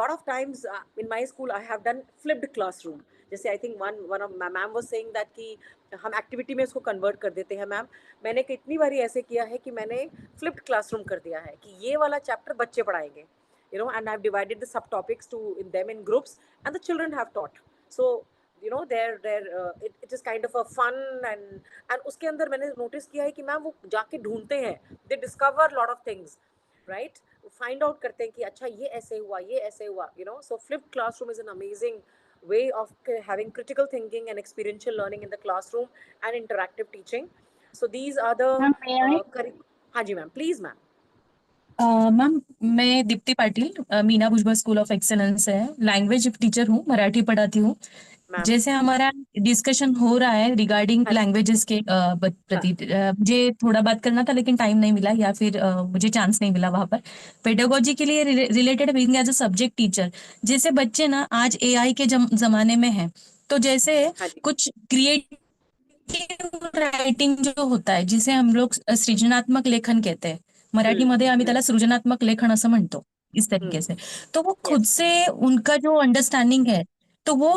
lot of times in my school, I have done flipped classroom. जैसे I think one of ma'am was saying that कि हम activity में इसको convert कर देते हैं। Ma'am, मैंने कितनी बारी ऐसे किया है कि मैंने फ्लिप्ड क्लासरूम कर दिया है कि ये वाला चैप्टर बच्चे पढ़ाएंगे, you know, and I've divided the subtopics to in them in groups, and the children have taught. So you know, it is kind of a fun, and उसके अंदर मैंने नोटिस किया है कि मैम वो जाके ढूंढते हैं, they discover lot of things, right? Find out करते हैं कि अच्छा ये ऐसे हुआ, ये ऐसे हुआ, you know. So flipped classroom is an amazing way of having critical thinking and experiential learning in the classroom and interactive teaching. So these are the Ma'am, may I? हाँ जी मैम, प्लीज मैम। मैम, मैं दीप्ति पाटिल, मीना भुजबल school of excellence है, language teacher हूँ, मराठी पढ़ाती हूँ। जैसे हमारा discussion हो रहा है रिगार्डिंग लैंग्वेजेस के प्रति, मुझे थोड़ा बात करना था लेकिन टाइम नहीं मिला, या फिर मुझे चांस नहीं मिला वहां पर। पेडागोजी के लिए related being as a subject teacher, जैसे बच्चे ना आज एआई के जमाने में हैं, तो जैसे कुछ क्रिएटिव राइटिंग जो होता है, जिसे हम लोग सृजनात्मक लेखन कहते हैं, मराठीमध्ये आम्ही त्याला सृजनात्मक लेखन असं म्हणतो, इस तरीके से। तो वो खुद से उनका जो अंडरस्टैंडिंग है, तो वो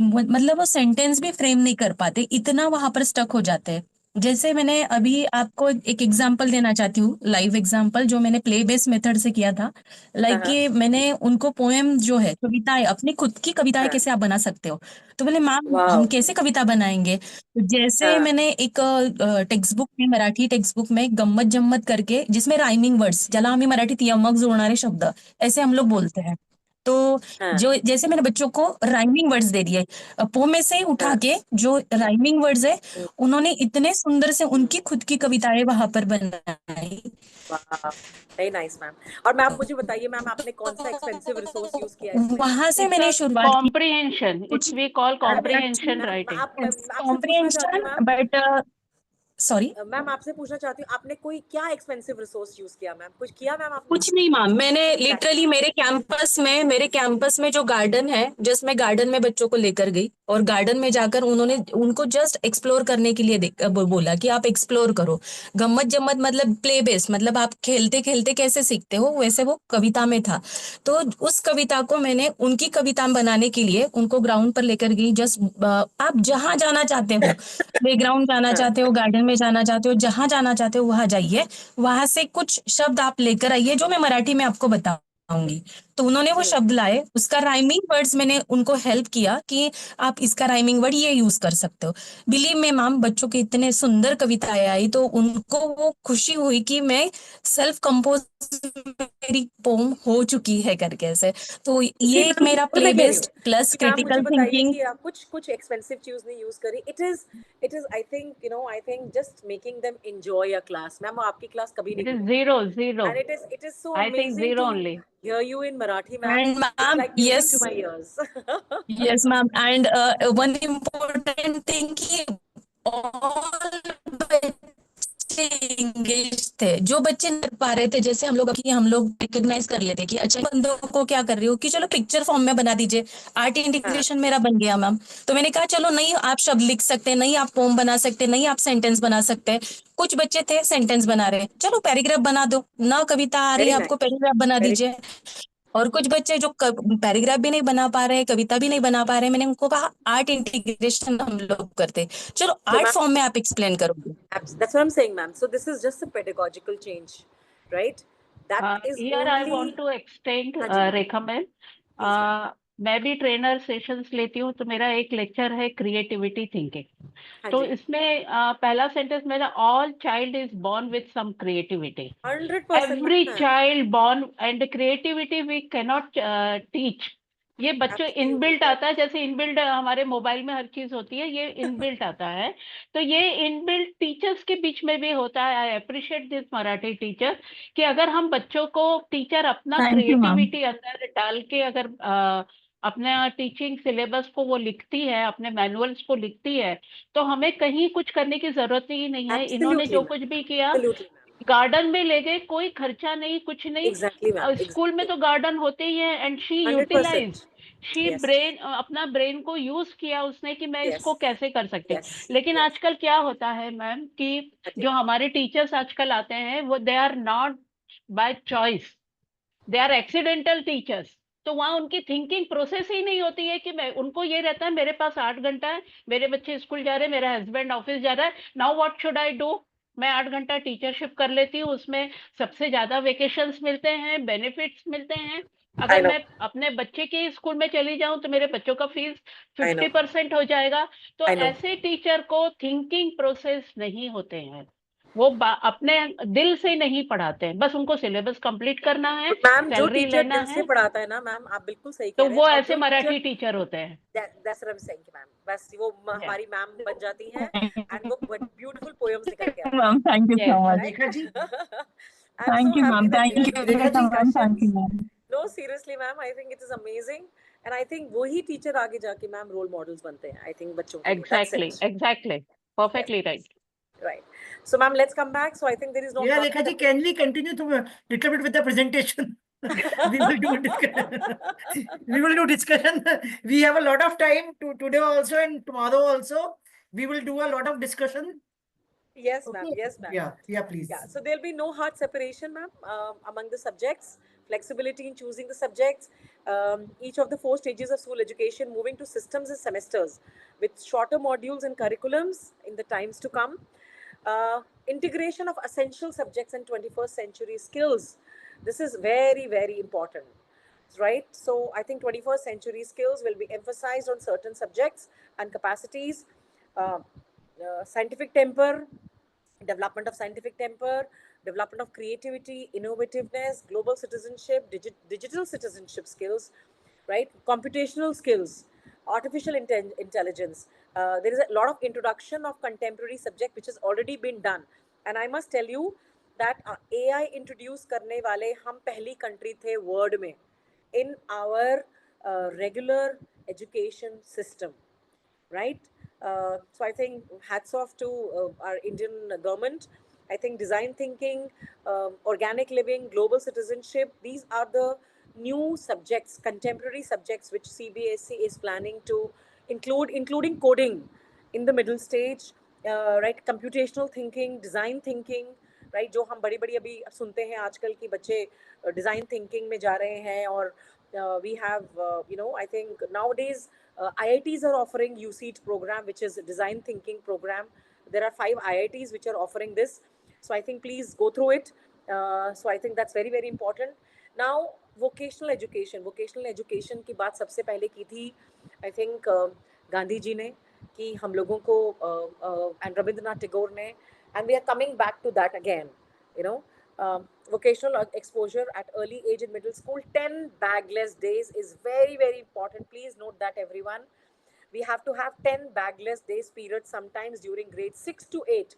मतलब वो सेंटेंस भी फ्रेम नहीं कर पाते, इतना वहां पर स्टक हो जाते हैं। जैसे मैंने अभी आपको एक एग्जांपल देना चाहती हूँ, लाइव एग्जांपल जो मैंने प्ले बेस्ड मेथड से किया था। लाइक कि मैंने उनको पोएम जो है, कविताएं, अपनी खुद की कविताएं कैसे आप बना सकते हो, तो बोले मैम हम कैसे कविता बनाएंगे। तो जैसे मैंने एक टेक्स्ट बुक में, मराठी टेक्स्ट बुक में गम्मत जम्मत करके, जिसमें राइमिंग वर्ड्स, ज्याला आम्ही मराठीत यमक जोडणारे शब्द ऐसे हम लोग बोलते हैं, तो जो जैसे मैंने बच्चों को राइमिंग वर्ड्स दे दिए, पोम में से ही उठा के जो राइमिंग वर्ड्स है, उन्होंने इतने सुंदर से उनकी खुद की कविताएं वहां पर बनाई। Very nice ma'am. और मैम मुझे बताइए मैम, आपने कौन सा एक्सपेंसिव रिसोर्स यूज किया है? वहां से मैंने शुरुआत की। Comprehension, it's we call comprehension writing. Comprehension, but sorry ma'am आपसे पूछना चाहती हूँ, आपने कोई क्या एक्सपेंसिव रिसोर्स यूज किया मैम? कुछ किया मैम आपने? कुछ नहीं मैम, मैंने लिटरली मेरे कैंपस में जो गार्डन है, जस्ट मैं गार्डन में बच्चों को लेकर गई, और गार्डन में जाकर उनको जस्ट एक्सप्लोर करने के लिए बोला कि आप एक्सप्लोर करो। गम्मत जम्मत मतलब प्ले बेस्ड, मतलब आप खेलते खेलते कैसे सीखते हो, वैसे वो कविता में था। तो उस कविता को मैंने उनकी कविता बनाने के लिए उनको ग्राउंड पर लेकर गई। जस्ट आप जहां जाना चाहते हो, प्ले ग्राउंड जाना चाहते हो, गार्डन में जाना चाहते हो, जहां जाना चाहते हो वहां जाइए, वहां से कुछ शब्द आप लेकर आइए जो मैं मराठी में आपको बताऊंगी। तो उन्होंने वो शब्द लाए, उसका राइमिंग वर्ड्स मैंने उनको हेल्प किया कि आप इसका राइमिंग वर्ड ये यूज कर सकते हो। बिलीव में मैम, बच्चों के इतने सुंदर कविताएं आई, तो उनको वो खुशी हुई कि मैं सेल्फ कंपोज मेरी पोम हो चुकी है करके ऐसे। तो ये एक मेरा play based plus critical thinking. कि आप कुछ एक्सपेंसिव चीज नहीं यूज करी। It is I think just making them enjoy a class. Ma'am आपकी क्लास कभी नहीं, zero and it is so I think amazing zero to only hear you in Marathi, ma'am. And It's ma'am, like music yes, to my ears. yes ma'am, and one important thing कि all बच्चे engaged थे, जो बच्चे नहीं कर पा रहे थे, जैसे हम लोग रिकॉग्नाइज कर लेते कि अच्छा बंदों को क्या कर रही हो, कि चलो पिक्चर फॉर्म में बना दीजिए। आर्ट इंटीग्रेशन मेरा बन गया मैम। तो मैंने कहा चलो, नहीं आप शब्द लिख सकते, नहीं आप पोम बना सकते, नहीं आप सेंटेंस बना सकते। कुछ बच्चे थे सेंटेंस बना रहे, चलो पैराग्राफ बना दो ना, कविता आ रही है आपको, पैराग्राफ बना दीजिए। और कुछ बच्चे जो पैराग्राफ भी नहीं बना पा रहे, कविता भी नहीं बना पा रहे, मैंने उनको कहा आर्ट इंटीग्रेशन हम लोग करते, चलो So, आर्ट ma'am, फॉर्म में आप एक्सप्लेन करोगे। that's what I'm saying, ma'am. So this is just a pedagogical change, right? That is Here I want only. to extend, हाँ जी, ma'am. Rekha ma'am, Please, ma'am. मैं भी trainer sessions लेती हूँ, तो मेरा एक लेक्चर है क्रिएटिविटी थिंकिंग। हाँ तो जी, इसमें पहला सेंटेंस मेरा, all child is born with some creativity, 100%, every ma'am. Child born, and creativity we cannot teach. ये बच्चों Absolutely इनबिल्ट correct. आता है, जैसे इनबिल्ट हमारे मोबाइल में हर चीज होती है, ये इनबिल्ट आता है। तो ये इनबिल्ट टीचर्स के बीच में भी होता है। I appreciate this Marathi teacher, कि अगर हम बच्चों को, टीचर अपना थैंक यू मैम। क्रिएटिविटी अंदर डाल के अगर अपने टीचिंग सिलेबस को वो लिखती है, अपने मैनुअल्स को लिखती है, तो हमें कहीं कुछ करने की जरूरत ही नहीं है। इन्होंने Absolutely, जो ma'am. कुछ भी किया, Absolutely, ma'am. गार्डन में ले गए, कोई खर्चा नहीं, कुछ नहीं। Exactly, ma'am. स्कूल में Exactly. तो गार्डन होते ही है, and she 100%. Utilize, she Yes. Brain, अपना ब्रेन को यूज किया उसने कि मैं Yes. इसको कैसे कर सकती हूँ। Yes. लेकिन Yes. आजकल क्या होता है मैम, कि हाँ जी. जो हमारे टीचर्स आजकल आते हैं, वो they are not by choice, they are accidental teachers. तो वहां उनकी थिंकिंग प्रोसेस ही नहीं होती है, कि मैं, उनको ये रहता है मेरे पास 8 घंटा है, मेरे बच्चे स्कूल जा रहे हैं, मेरा हस्बैंड ऑफिस जा रहा है, now what should I do. मैं 8 घंटा टीचरशिप कर लेती हूँ, उसमें सबसे ज्यादा वेकेशंस मिलते हैं, बेनिफिट्स मिलते हैं। I अगर know. मैं अपने बच्चे के स्कूल में चली जाऊं, तो मेरे बच्चों का फीस I know. 50% हो जाएगा। तो I know. ऐसे टीचर को थिंकिंग प्रोसेस नहीं होते हैं, वो अपने दिल से नहीं पढ़ाते हैं, बस उनको सिलेबस कंप्लीट करना है, मैम, जो सैलरी टीचर लेना दिल से है। पढ़ाता है ना मैम, आप बिल्कुल सही तो कह रहे वो हैं। और ऐसे जो मराठी टीचर, टीचर होते हैं। that's what I'm saying, ma'am, बस वो Yeah. हमारी मैम बन जाती हैं एंड वो ब्यूटीफुल पोएम्स निकल के आती ma'am thank you Yes. So much. Rekha ji, I'm so thank you happy मैम, that थैंक you you Rekha ji, ma'am, thank you ma'am. No, seriously, ma'am, I think it is amazing, and I think वही teacher आगे जाके ma'am role models बनते हैं, I think बच्चों के लिए. That's Exactly. it. Exactly. Perfectly right. Right. So, ma'am, let's come back. So, I think there is no. yeah, Rekha ji, can we continue to little bit with the presentation? We will do discussion. We will do discussion. We have a lot of time today also and tomorrow also. We will do a lot of discussion. Yes, ma'am. Okay. Yes, ma'am. Yeah, please. Yeah. So there'll be no hard separation, ma'am, among the subjects. Flexibility in choosing the subjects. Each of the 4 stages of school education moving to systems and semesters with shorter modules and curriculums in the times to come. Integration of essential subjects and 21st century skills. This is very, very important, right? So I think 21st century skills will be emphasized on certain subjects and capacities. Scientific temper, development of scientific temper, development of creativity, innovativeness, global citizenship, digital citizenship skills, right? Computational skills, artificial intelligence. There is a lot of introduction of contemporary subject which has already been done. And I must tell you that AI introduce करने वाले हम पहली country थे world में in our regular education system, right? So I think hats off to our Indian government. I think design thinking, organic living, global citizenship, these are the new subjects, contemporary subjects, which CBSE is planning to include, including coding in the middle stage, right? Computational thinking, design thinking, right? जो हम बड़ी बड़ी अभी सुनते हैं आजकल की बच्चे design thinking में जा रहे हैं और we have, I think nowadays IITs are offering USEET program, which is a design thinking program. There are 5 IITs which are offering this. So I think please go through it. So I think that's very, very important. Now, vocational education की बात सबसे पहले की थी, I think Gandhi ji ने, कि हम लोगों को and Rabindranath Tagore ने, and we are coming back to that again, vocational exposure at early age in middle school. 10 bagless days is very, very important. Please note that, everyone. We have to have 10 bagless days period sometimes during grade 6 to 8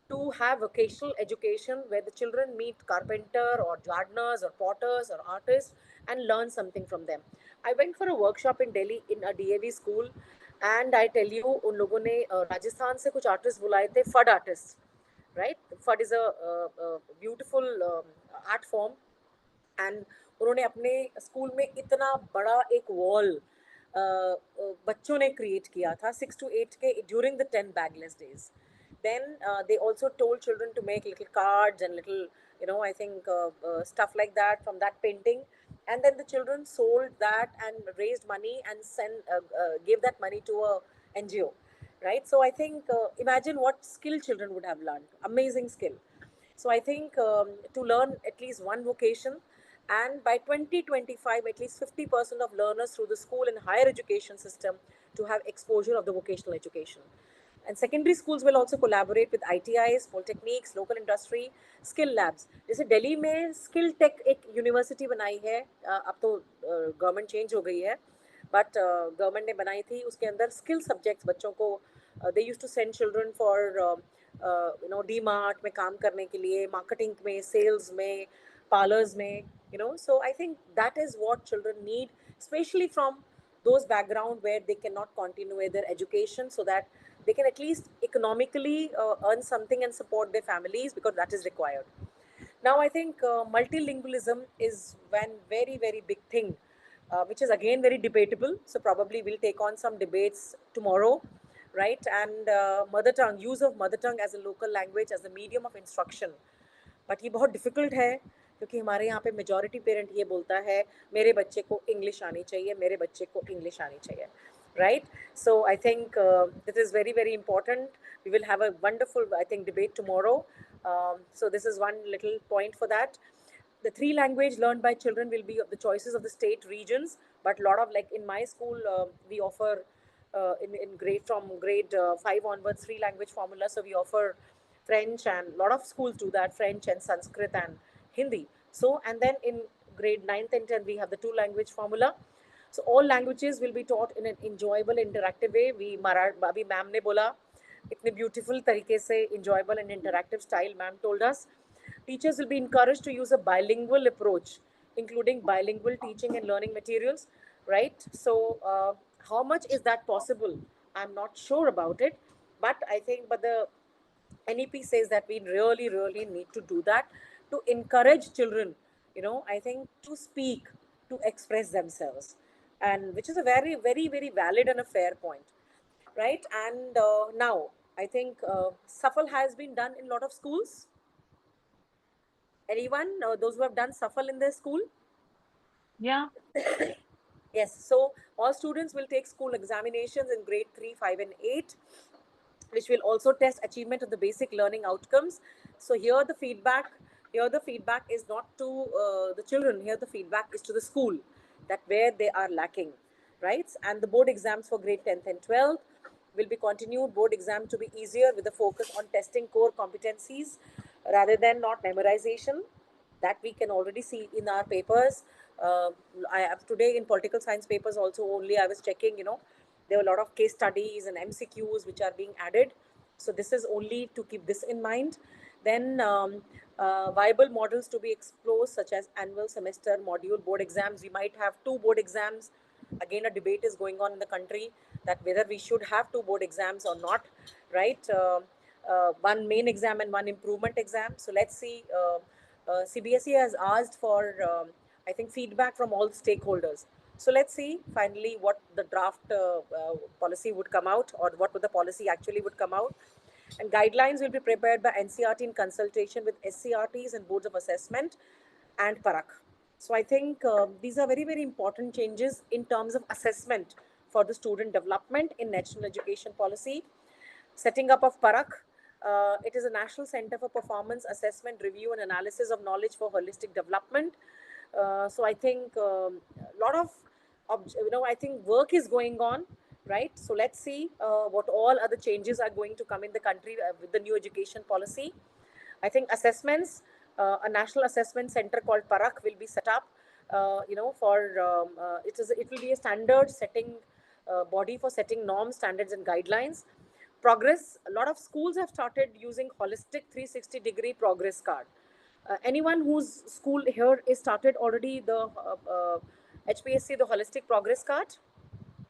to have vocational education where the children meet carpenter or gardeners or potters or artists and learn something from them. I went for a workshop in Delhi in a DAV school, and I tell you, उन लोगों ने राजस्थान से कुछ artist बुलाए थे, फड artist, right? Fud is a beautiful art form, and उन्होंने अपने school में इतना बड़ा एक वॉल बच्चों ने क्रिएट किया था 6 to 8 के during the 10 bagless days. Then they also told children to make little cards and little, I think stuff like that from that painting. and then the children sold that and raised money and gave that money to a NGO, right? So I think imagine what skill children would have learned. Amazing skill. So I think to learn at least one vocation, and by 2025, at least 50% of learners through the school and higher education system to have exposure of the vocational education. And secondary schools will also collaborate with ITIs, polytechniques, local industry, skill labs. जैसे दिल्ली में skill take एक university बनाई है, अब तो government change हो गई है, बट गवर्नमेंट ने बनाई थी, उसके अंदर स्किल सब्जेक्ट्स बच्चों को they use to send children for D Mart में काम करने के लिए, मार्केटिंग में, सेल्स में, पार्लर्स में, so I think that is what children need, especially from those background where they cannot continue with their education, so that they can at least economically earn something and support their families, because that is required. Now I think multilingualism is one very, very big thing, which is again very debatable, so probably we'll take on some debates tomorrow, right? And mother tongue, use of mother tongue as a local language, as a medium of instruction. But ये बहुत difficult है, क्योंकि हमारे यहाँ पे majority parent ये बोलता है मेरे बच्चे को English आनी चाहिए, मेरे बच्चे को English आनी चाहिए, right? So I think this is very, very important. We will have a wonderful, I think, debate tomorrow. So this is one little point for that. The 3 language learned by children will be the choices of the state regions, but a lot of, like in my school, we offer from grade 5 onwards 3 language formula. So we offer French, and a lot of schools do that, French and Sanskrit and Hindi. So, and then in grade 9th and 10th, we have the 2 language formula. So all languages will be taught in an enjoyable, interactive way. Abhi ma'am ne bola, itne beautiful tarike se, enjoyable and interactive style, ma'am told us. Teachers will be encouraged to use a bilingual approach, including bilingual teaching and learning materials, right? So how much is that possible? I'm not sure about it, but I think, but the NEP says that we really, really need to do that to encourage children, I think, to speak, to express themselves, and which is a very, very, very valid and a fair point, right? And now I think SAFL has been done in a lot of schools. Anyone, those who have done SAFL in their school? Yeah. Yes, so all students will take school examinations in grade 3, 5 and 8, which will also test achievement of the basic learning outcomes. So here the feedback is not to the children, here the feedback is to the school, that where they are lacking, right? And the board exams for grade 10th and 12th will be continued, board exam to be easier with a focus on testing core competencies rather than not memorization. That we can already see in our papers. I have today in political science papers also, only I was checking, there were a lot of case studies and MCQs which are being added. So this is only to keep this in mind. Then viable models to be explored, such as annual, semester, module, board exams. We might have 2 board exams. Again, a debate is going on in the country that whether we should have 2 board exams or not, right? One main exam and one improvement exam. So let's see. CBSE has asked for, I think, feedback from all stakeholders. So let's see finally what the draft policy would come out, or what the policy actually would come out. And guidelines will be prepared by NCERT in consultation with SCRTs and boards of assessment and Parak. So I think these are very, very important changes in terms of assessment for the student development in national education policy. Setting up of Parak. It is a National Center for Performance Assessment, Review and Analysis of Knowledge for Holistic Development. So I think a lot of, I think work is going on, right? So let's see what all other changes are going to come in the country with the new education policy. I think assessments, a national assessment center called Parak will be set up, it will be a standard setting body for setting norms, standards and guidelines. Progress, a lot of schools have started using holistic 360-degree progress card. Anyone whose school here is started already the HPSC, the holistic progress card?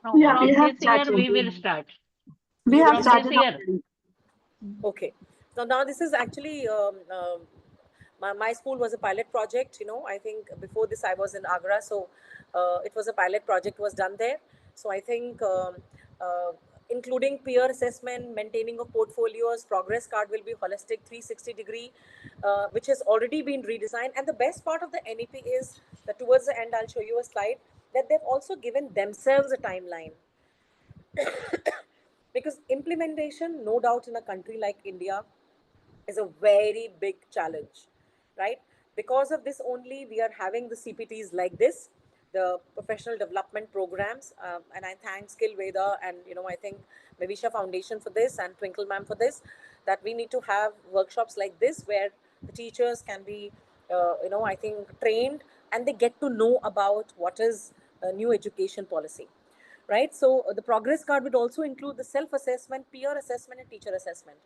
No, Yeah, we from have this year started. we will start. We have From this started year. already. Okay. So now this is actually, my school was a pilot project, I think before this I was in Agra. So it was a pilot project was done there. So I think including peer assessment, maintaining of portfolios. Progress card will be holistic 360-degree, which has already been redesigned. And the best part of the NEP is that towards the end, I'll show you a slide, that they've also given themselves a timeline. Because implementation, no doubt, in a country like India is a very big challenge, right? Because of this only, we are having the CPTs like this, the professional development programs, and I thank Skill Veda and, I think Mavisha Foundation for this and Twinkle Ma'am for this, that we need to have workshops like this where the teachers can be, I think trained, and they get to know about what is a new education policy, right? So the progress card would also include the self-assessment, peer assessment, and teacher assessment.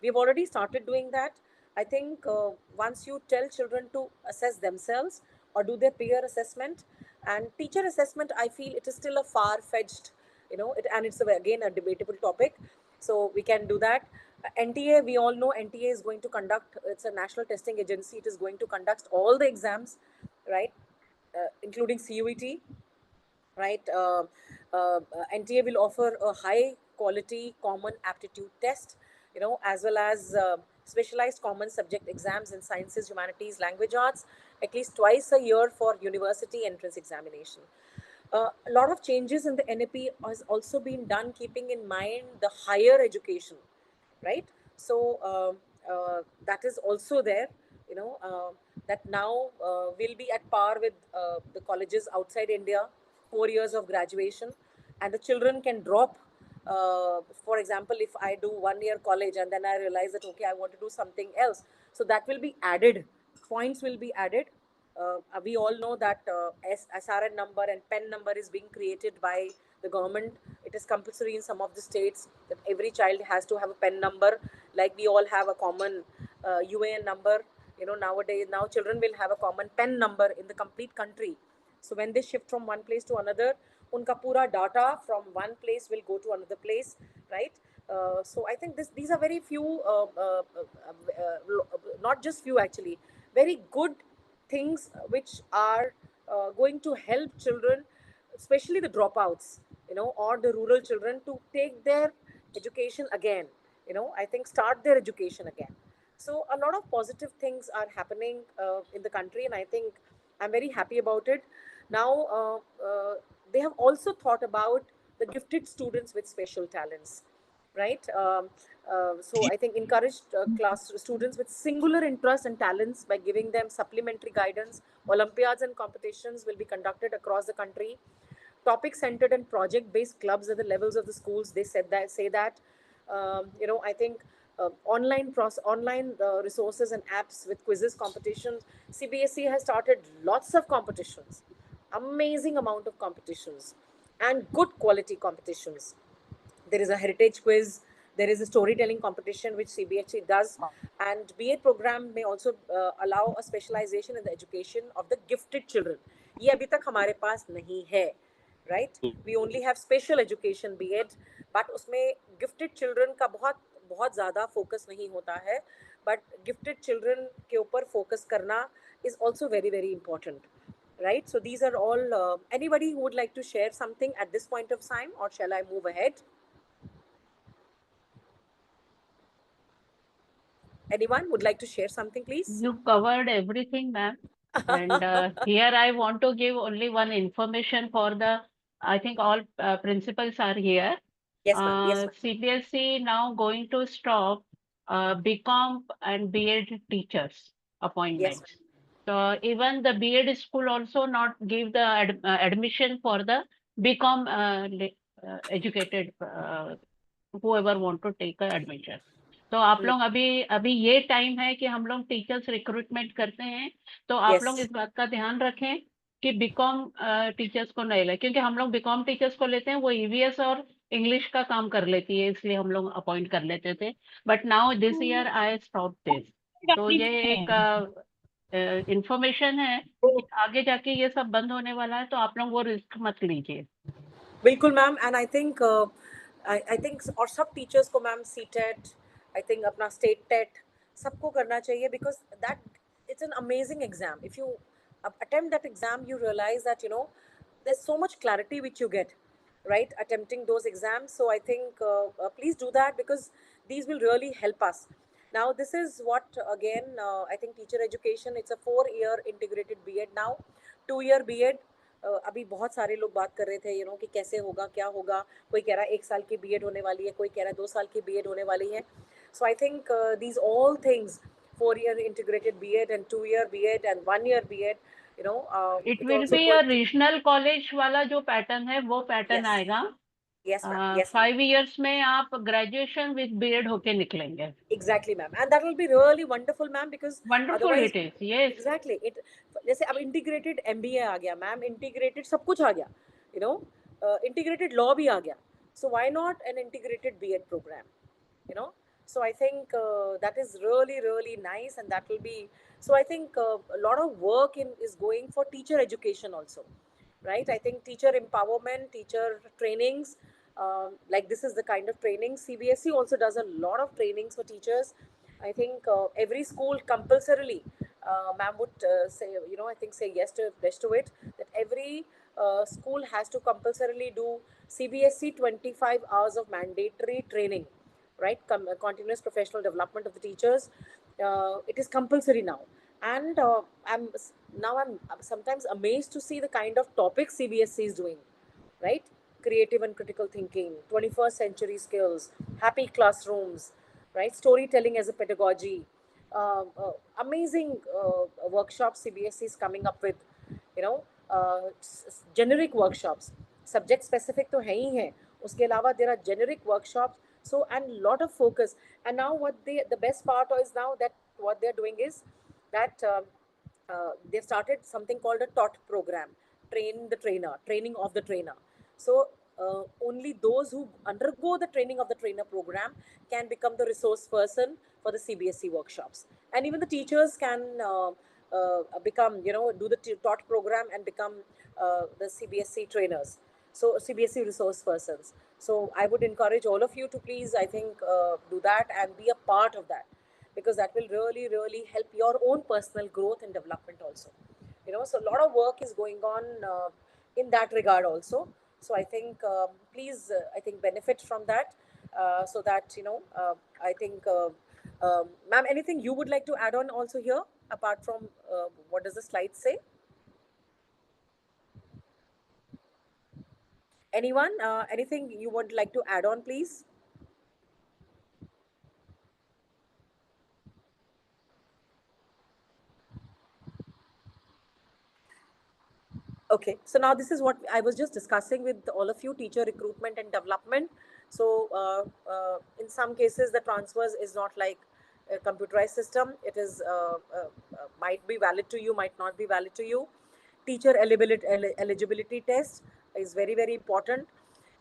We've already started doing that. I think once you tell children to assess themselves or do their peer assessment and teacher assessment, I feel it is still a far-fetched, and it's again a debatable topic. So we can do that. NTA, we all know NTA is going to conduct, it's a national testing agency. It is going to conduct all the exams, right? Including CUET, right? NTA will offer a high quality common aptitude test, as well as specialized common subject exams in sciences, humanities, language arts, at least twice a year for university entrance examination. A lot of changes in the NAP has also been done keeping in mind the higher education, right? So that is also there, that now will be at par with the colleges outside India, 4 years of graduation, and the children can drop. For example, if I do 1 year college and then I realize that, okay, I want to do something else, so that will be added, points will be added. We all know that SRN number and PEN number is being created by the government. It is compulsory in some of the states that every child has to have a PEN number, like we all have a common UAN number. Nowadays, now children will have a common PEN number in the complete country. So when they shift from one place to another, unka pura data from one place will go to another place, right? So I think these are very few, not just few actually, very good things which are going to help children, especially the dropouts, or the rural children, to take their education again, I think start their education again. So a lot of positive things are happening in the country, and I think I'm very happy about it. Now, they have also thought about the gifted students with special talents, right? So I think encouraged class students with singular interests and talents by giving them supplementary guidance. Olympiads and competitions will be conducted across the country. Topic centered and project based clubs at the levels of the schools. They say that. I think online resources and apps with quizzes, competitions. CBSE has started lots of competitions, amazing amount of competitions, and good quality competitions. There is a heritage quiz, there is a storytelling competition which CBSE does, and BA program may also allow a specialization in the education of the gifted children. ये अभी तक हमारे पास नहीं है, right? We only have special education B.Ed, but उसमें gifted children का बहुत ज़्यादा focus नहीं होता है, but gifted children के ऊपर focus करना is also very, very important, right? So these are all, anybody who would like to share something at this point of time, or shall I move ahead? Anyone would like to share something, please? You covered everything, ma'am. And here I want to give only one information for I think all principals are here. Yes, ma'am. Yes, ma'am. CBSE now going to stop BCom and B.Ed teachers appointments. Yes, so even the B.Ed school also not give the admission for the BCom educated whoever want to take a admission. तो आप लोग अभी ये time है कि हम लोग teachers recruitment करते हैं, तो आप लोग इस बात का ध्यान रखें कि बीकॉम टीचर्स को नहीं ले, क्योंकि हम लोग बीकॉम टीचर्स को लेते हैं वो ईवीएस और इंग्लिश का काम कर लेती है, इसलिए हम लोग अपॉइंट कर लेते थे, but now this year I stop this. तो ये एक इंफॉर्मेशन है, आगे जाके ये सब बंद होने वाला है, तो आप लोग वो रिस्क मत लीजिए. बिल्कुल मैम. एंड आई थिंक और सब टीचर्स को मैम सीटेट, I think अपना state TET सबको करना चाहिए, because that it's an amazing exam. If you attempt that exam, you realize that there's so much clarity which you get, right, attempting those exams. So I think please do that, because these will really help us. Now this is what, again, I think teacher education, it's a 4-year integrated B.Ed now. 2-year B.Ed, अभी बहुत सारे लोग बात कर रहे थे, कि कैसे होगा, क्या होगा. कोई कह रहा है 1 साल की B.Ed होने वाली है, कोई कह रहा है 2 साल की B.Ed होने वाली है. So I think these all things, 4-year integrated B.Ed and 2-year B.Ed and 1-year B.Ed, It it's will also be going a regional college वाला जो पैटर्न है वो पैटर्न Yes. आएगा. Yes, ma'am. Yes, ma'am. 5 years में आप graduation with B.Ed होके निकलेंगे. Exactly, ma'am. And that will be really wonderful, ma'am, because Wonderful otherwise, it is, yes. exactly. जैसे अब integrated MBA आ गया, ma'am, integrated सब कुछ आ गया, integrated law भी आ गया. So why not an integrated B.Ed program, So I think that is really, really nice, and that will be. So I think a lot of work is going for teacher education also, right? I think teacher empowerment, teacher trainings, like this is the kind of training. CBSE also does a lot of trainings for teachers. I think every school compulsorily, ma'am would say, I think say yes to it, that every school has to compulsorily do CBSE 25 hours of mandatory training, right? Continuous professional development of the teachers. It is compulsory now. And I'm sometimes amazed to see the kind of topics CBSE is doing, right? Creative and critical thinking, 21st century skills, happy classrooms, right? Storytelling as a pedagogy. Amazing workshops CBSE is coming up with, generic workshops. Subject specific to hai hi hai. Uske alawa there are generic workshops. So, and lot of focus. And now the best part is now that what they're doing is that they've started something called a TOT program, training of the trainer. So only those who undergo the training of the trainer program can become the resource person for the CBSE workshops. And even the teachers can become, do the TOT program and become the CBSE trainers. So CBSE resource persons. So I would encourage all of you to please, I think, do that and be a part of that, because that will really, really help your own personal growth and development also. So a lot of work is going on in that regard also. So I think, please, I think benefit from that, so that, I think, ma'am, anything you would like to add on also here, apart from what does the slide say? Anyone, anything you would like to add on, please? Okay, so now this is what I was just discussing with all of you, teacher recruitment and development. So in some cases, the transfers is not like a computerized system. It is might be valid to you, might not be valid to you. Teacher eligibility test is very, very important.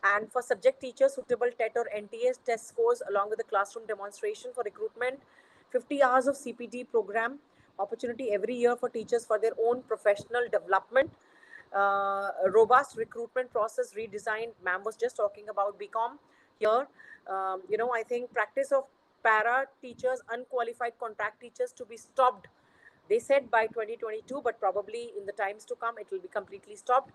And for subject teachers, suitable TET or NTA test scores along with the classroom demonstration for recruitment, 50 hours of CPT program, opportunity every year for teachers for their own professional development. Robust recruitment process redesigned. Ma'am was just talking about BCom here. I think practice of para teachers, unqualified contract teachers to be stopped. They said by 2022, but probably in the times to come, it will be completely stopped.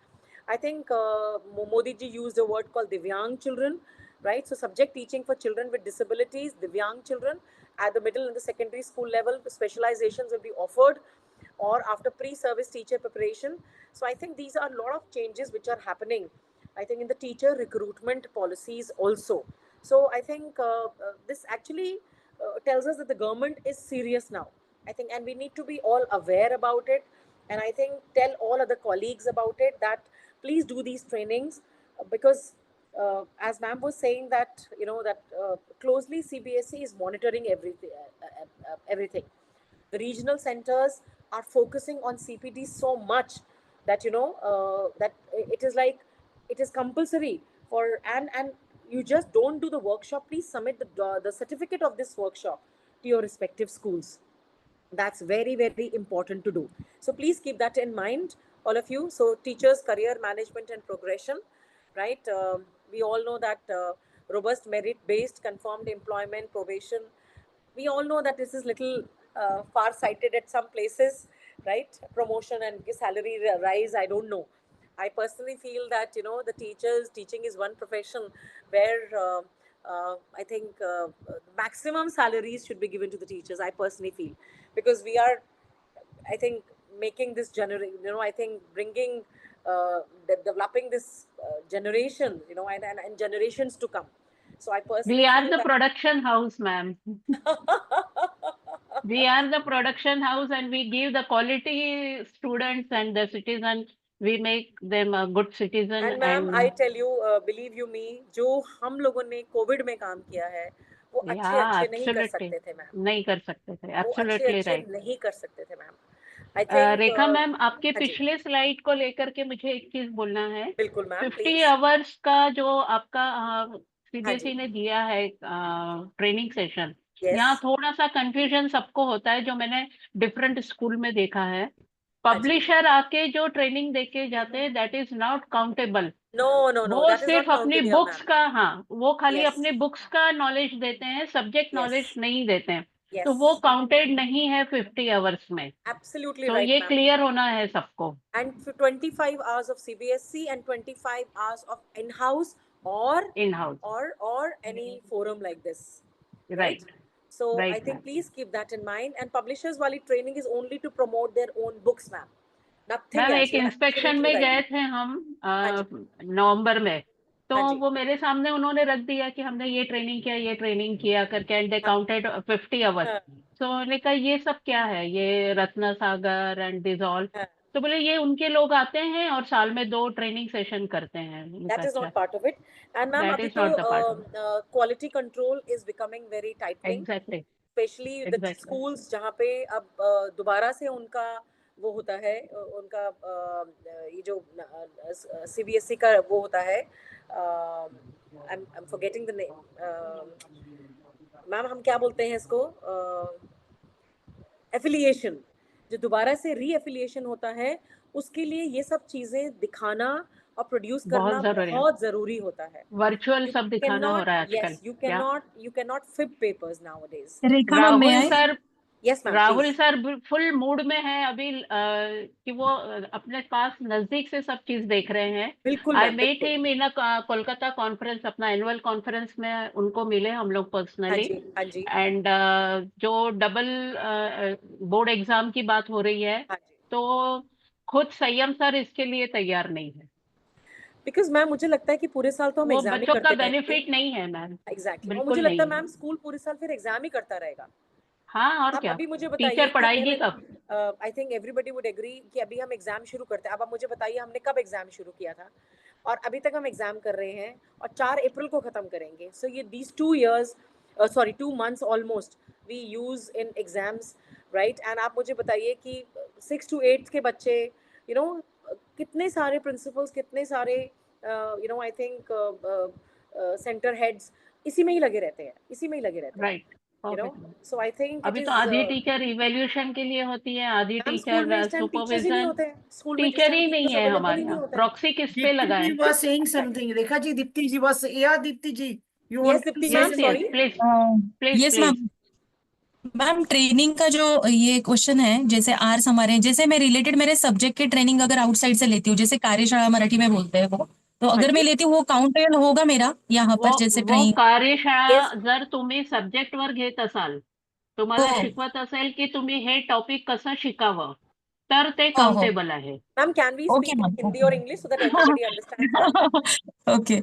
I think Modi ji used a word called Divyang children, right? So subject teaching for children with disabilities, Divyang children, at the middle and the secondary school level, specializations will be offered, or after pre-service teacher preparation. So I think these are a lot of changes which are happening, I think, in the teacher recruitment policies also. So I think this actually tells us that the government is serious now, I think, and we need to be all aware about it. And I think tell all other colleagues about it, that please do these trainings, because as ma'am was saying that, that closely CBSE is monitoring everything. The regional centers are focusing on CPT so much that, that it is like, it is compulsory for, and you just don't do the workshop. Please submit the certificate of this workshop to your respective schools. That's very, very important to do. So please keep that in mind, all of you. So teachers, career management and progression, right? We all know that robust merit-based confirmed employment probation. We all know that this is little far-sighted at some places, right? Promotion and salary rise, I don't know. I personally feel that, you know, the teaching is one profession where I think maximum salaries should be given to the teachers. I personally feel, because we are, I think, making this generation, you know, I think bringing, developing this generation, you know, and generations to come. So I personally We are feel the that production house, ma'am. We are the production house, and we give the quality students and the citizen. We make them a good citizen. And ma'am, I tell you, believe you me, जो हम लोगों ने Covid में काम किया है, वो अच्छे yeah, अच्छे नहीं कर absolutely सकते थे मैम. नहीं कर सकते थे. वो अच्छे Absolutely अच्छे right. नहीं कर सकते थे ma'am. I think Rekha ma'am, आपके हाँ जी, पिछले स्लाइड को लेकर के मुझे एक चीज बोलना है. बिल्कुल मैम, 50 प्लीज. आवर्स का जो आपका हाँ सीबीएसई जी, ने दिया है ट्रेनिंग सेशन, यस, यहाँ थोड़ा सा कंफ्यूजन सबको होता है, जो मैंने डिफरेंट स्कूल में देखा है. हाँ जी. पब्लिशर आके जो ट्रेनिंग देके जाते हैं, that is not countable. No, no, no, वो that is not सिर्फ अपनी counted here, बुक्स ma'am. का, हाँ, वो खाली Yes, अपने बुक्स का नॉलेज देते हैं, सब्जेक्ट नॉलेज yes, नहीं देते हैं. तो yes, वो काउंटेड नहीं है 50 आवर्स में. absolutely तो right, ये ma'am. क्लियर होना है सबको. And for 25 hours of CBSE and 25 hours of in-house or in house. or any forum like this, right? Right. So I Right, think ma'am. please keep that in mind. And publishers wali training is only to promote their own books, ma'am. Nothing ma'am, else. एक You're inspection absolutely में right. गए थे हम हाँ जी, नवंबर में. तो हाँ जी, वो मेरे सामने उन्होंने रख दिया कि हमने ये ट्रेनिंग किया करके, एंड दे हाँ, काउंटेड 50 आवर्स. हाँ, तो उन्होंने कहा ये सब क्या है, ये रत्न सागर एंड डिजॉल्व. हाँ. तो बोले ये उनके लोग आते हैं और साल में 2 ट्रेनिंग सेशन करते हैं. मैंने That कहा is not अच्छा, part of it. And ma'am, that अभी इज तो not the part of. quality control is becoming very tightening, exactly. especially the exactly. schools जहाँ पे अब दोबारा से उनका वो होता है, उनका ये जो CBSE का वो होता है, I'm forgetting the name. Ma'am हम क्या बोलते हैं इसको, एफिलिएशन, जो दोबारा से री-एफिलिएशन होता है, उसके लिए ये सब चीजें दिखाना और प्रोड्यूस बहुत करना जरूरी है. बहुत जरूरी होता है. वर्चुअल You सब दिखाना हो cannot, रहा है आजकल. yes, you क्या cannot fib papers nowadays. रेखा मैम, मैं राहुल आए? Sir Yes ma'am, Rahul please. Sir full mood में है अभी, कि वो अपने पास नजदीक से सब चीज देख रहे हैं. बिल्कुल आई मैम, मेट बिल्कुल. हिम इन कोलकाता कॉन्फ्रेंस, अपना एनुअल कॉन्फ्रेंस में उनको मिले हम लोग हाँ पर्सनली. जी, हाँ जी, एंड जो डबल बोर्ड एग्जाम की बात हो रही है, हाँ जी. तो खुद संयम सर इसके लिए तैयार नहीं है. बिकॉज मैम मुझे लगता है कि पूरे साल तो हम वो एग्जाम ही बच्चों का करते रहेंगे. बेनिफिट नहीं है मैम. एग्जैक्टली, और बिल्कुल मुझे नहीं लगता है है. मैम स्कूल पूरे साल फिर एग्जाम ही करता रहेगा. हाँ, और आप क्या. अभी मुझे टीचर बताइए कि पढ़ाएगी कब? I think everybody would agree कि अभी हम एग्जाम शुरू करते हैं. अब आप मुझे बताइए हमने कब एग्जाम शुरू किया था और अभी तक हम एग्जाम कर रहे हैं और 4 अप्रैल को खत्म करेंगे. सो ये these 2 years, sorry 2 months almost we use in exams, right. And आप मुझे बताइए कि 6 to 8 के बच्चे, यू नो, कितने सारे प्रिंसिपल्स, कितने सारे you know, I think centre heads इसी में ही लगे रहते हैं, इसी में ही लगे रहते हैं, right. You know. So I think it अभी इज तो आधी टीचर इवैल्यूएशन के लिए होती है, आधी मैम स्कूल में टीचर इस टाइम टीचर्स ही नहीं सुपरविजन. होते हैं. स्कूल में इस टीचर टाइम ही नहीं टीचर्स है अवेलेबल हमारे ही नहीं यहाँ. होते हैं. प्रॉक्सी किस पे Dipti लगाए? ji was saying something. Rekha ji, Dipti ji was, yeah, Dipti ji, you Yes, want to Dipti say ma'am, yes something? Yes, sorry. Please yes please. Ma'am. Ma'am, training का जो ये question है, जैसे hours हमारे हैं, जैसे मैं related मेरे सब्जेक्ट की ट्रेनिंग अगर आउटसाइड से लेती हूँ, जैसे कार्यशाला मराठी में बोलते हैं वो, तो हाँ अगर मैं जी. लेती हूँ वो काउंटेबल होगा मेरा यहाँ पर जैसे वो ट्रेनिंग? कार्यशाळा Yes. जर तुम्ही सब्जेक्टवर घेत असाल, हो तुम्हाला शिकवत असेल की तुम्ही हे टॉपिक कसं शिकावं, तर ते हो हो. काउंटेबल आहे. Ma'am, can we okay speak in ma'am. Hindi or English so that everybody understands? Okay.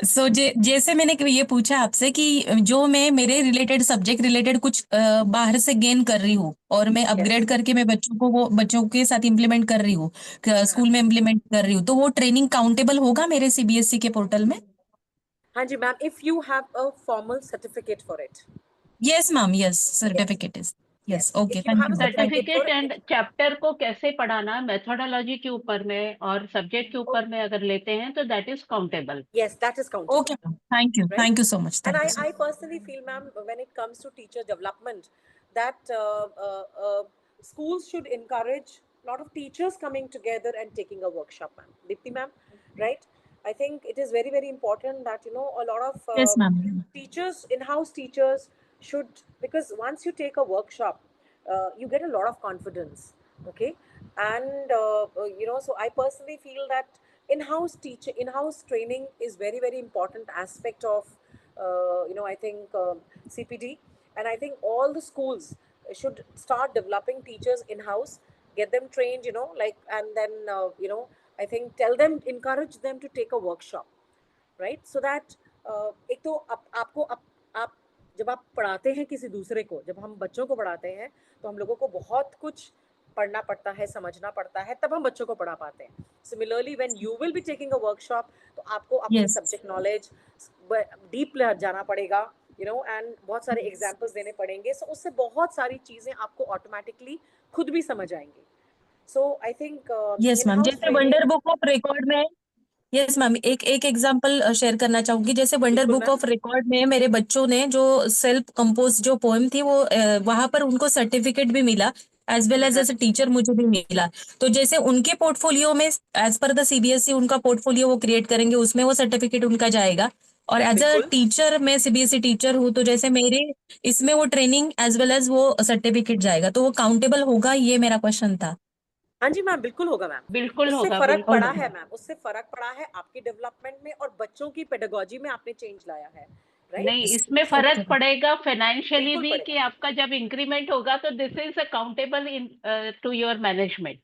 So जैसे मैंने ये पूछा आपसे कि जो मैं मेरे रिलेटेड सब्जेक्ट रिलेटेड कुछ बाहर से गेन कर रही हूँ और मैं अपग्रेड Yes. करके मैं बच्चों को वो बच्चों के साथ इम्प्लीमेंट कर रही हूँ, स्कूल में इम्प्लीमेंट कर रही हूँ, तो वो ट्रेनिंग काउंटेबल होगा मेरे सीबीएसई के पोर्टल में? हाँ जी ma'am, if you have a formal certificate for it. Yes ma'am, yes, Yes. Certificate is. Yes. Yes, okay, If you thank have you a ma'am. certificate for certificate and it. Chapter को कैसे पढ़ाना, methodology के ऊपर में और subject के ऊपर में अगर लेते हैं तो that is countable. Yes, that is countable. Okay ma'am, Right? Thank you so much, And thank you. I personally feel, ma'am, when it comes to teacher development, that schools should encourage a lot of teachers coming together and taking a workshop, ma'am. Dipti ma'am, right? I think it is very, very important that, you know, a lot of yes ma'am. teachers, in-house teachers should, because once you take a workshop, you get a lot of confidence, okay? And so I personally feel that in-house training is very, very important aspect of I think CPD. And I think all the schools should start developing teachers in-house, get them trained, like, and then I think tell them, encourage them to take a workshop, right so that एक तो आपको आप जब आप पढ़ाते हैं किसी दूसरे को, जब हम बच्चों को पढ़ाते हैं तो हम लोगों को बहुत कुछ पढ़ना पड़ता है, समझना पड़ता है, तब हम बच्चों को पढ़ा पाते हैं. Similarly when you will be taking a workshop, तो आपको अपनी Yes. सब्जेक्ट नॉलेज डीप जाना पड़ेगा, एंड बहुत सारे एग्जांपल्स देने पड़ेंगे. सो उससे बहुत सारी चीजें आपको ऑटोमेटिकली खुद भी समझ आएंगी. सो आई थिंक यस मैम, जैसे वंडर बुक ऑफ रिकॉर्ड में, यस मैम, एक एक एग्जांपल शेयर करना चाहूंगी. जैसे वंडर बिल्कुल बुक मैम. ऑफ रिकॉर्ड में मेरे बच्चों ने जो सेल्फ कंपोज जो पोएम थी वो वहां पर उनको सर्टिफिकेट भी मिला, एज वेल एज टीचर मुझे भी मिला. तो जैसे उनके पोर्टफोलियो में एज पर द सीबीएसई उनका पोर्टफोलियो वो क्रिएट करेंगे, उसमें वो सर्टिफिकेट उनका जाएगा. और एज अ बिल्कुल. टीचर, मैं सीबीएसई टीचर हूँ, तो जैसे मेरे इसमें वो ट्रेनिंग एज वेल एज वो सर्टिफिकेट जाएगा, तो वो काउंटेबल होगा, ये मेरा क्वेश्चन था. हाँ जी मैम, बिल्कुल होगा मैम. बिल्कुल उससे होगा, फर्क बिल्कुल पड़ा होगा. है मैम, उससे फर्क पड़ा है आपकी डेवलपमेंट में, और बच्चों की पेडागोजी में आपने चेंज लाया है, राइट? नहीं, इसमें फर्क पड़ेगा फाइनेंशियली बिल्कुल भी, कि पड़ेगा. आपका जब इंक्रीमेंट होगा तो this is accountable in to your management.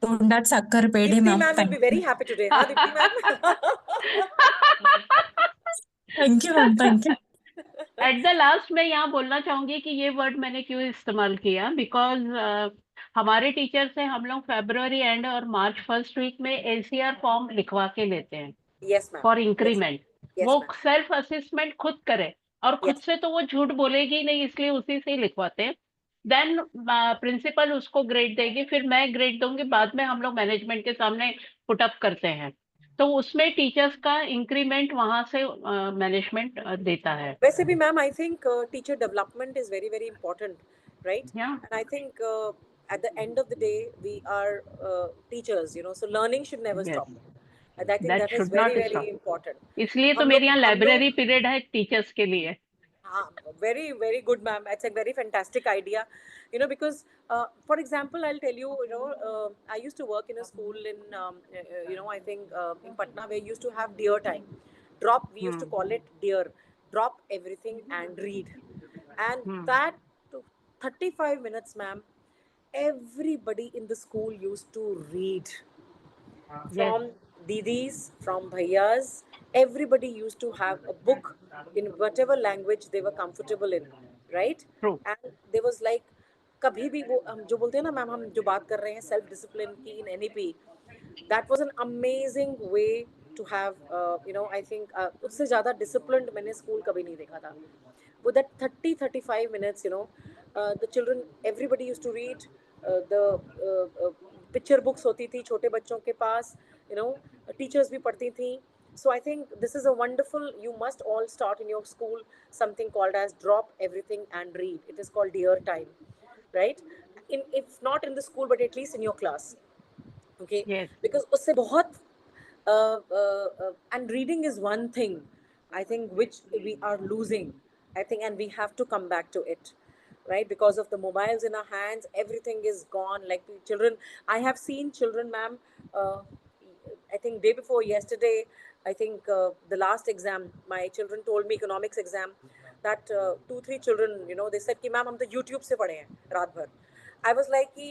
तोंडात साखर पेढे Deepti ma'am, ma'am will be thank very happy today, हाँ Deepti ma'am? You ma'am, thank you. At the last मैं यहाँ बोलना चाहूंगी कि ये वर्ड मैंने क्यों इस्तेमाल किया, बिकॉज हमारे टीचर से हम लोग फेब्रुवरी एंड और मार्च फर्स्ट वीक में एसीआर फॉर्म लिखवा के लेते हैं yes ma'am. For yes increment. Yes वो मैम. सेल्फ असेसमेंट खुद करे, और खुद यस से तो वो झूठ बोलेगी नहीं, इसलिए उसी से ही लिखवाते हैं. देन प्रिंसिपल उसको ग्रेड देगी, फिर मैं ग्रेड दूंगी, बाद में हम लोग मैनेजमेंट के सामने पुट अप करते हैं. तो उसमें टीचर्स का इंक्रीमेंट वहां से मैनेजमेंट देता है. वैसे भी ma'am, I think teacher development is very, very important, right? Yeah, and I think at the end of the day we are teachers, so learning should never yes, stop. And I think that that is should very, not very stop. important. इसलिए तो हम मेरे लोग यहाँ हम library लोग period है teachers के लिए. very, very good ma'am, it's a very fantastic idea, because for example, I'll tell you, I used to work in a school in I think in Patna, where we used to have dear time drop, we used to call it dear drop everything and read. And that 35 minutes, ma'am, everybody in the school used to read, Yes, from didis, from bhaiyas. Everybody used to have a book in whatever language they were comfortable in, right? true. And there was like, कभी भी वो हम जो बोलते हैं ना ma'am, हम जो बात कर रहे हैं सेल्फ डिसिप्लिन की in NEP, that was an amazing way to have, I think उससे ज़्यादा डिसिप्लिन्ड मैंने स्कूल कभी नहीं देखा था. With that 30-35 minutes, the children, everybody used to read, the picture books होती थी छोटे बच्चों के पास, teachers भी पढ़ती थी. So I think this is a wonderful, you must all start in your school something called as drop everything and read. It is called dear time, right? If not in the school, but at least in your class, okay? Yes, Because उससे बहुत and reading is one thing, I think, which we are losing, I think, and we have to come back to it, right? Because of the mobiles in our hands, everything is gone. Like children, I have seen children, ma'am, I think day before yesterday, I think the last exam, my children told me, economics exam, that 2-3 children, they said कि ma'am हम तो YouTube से पढ़े हैं रात भर. I was like कि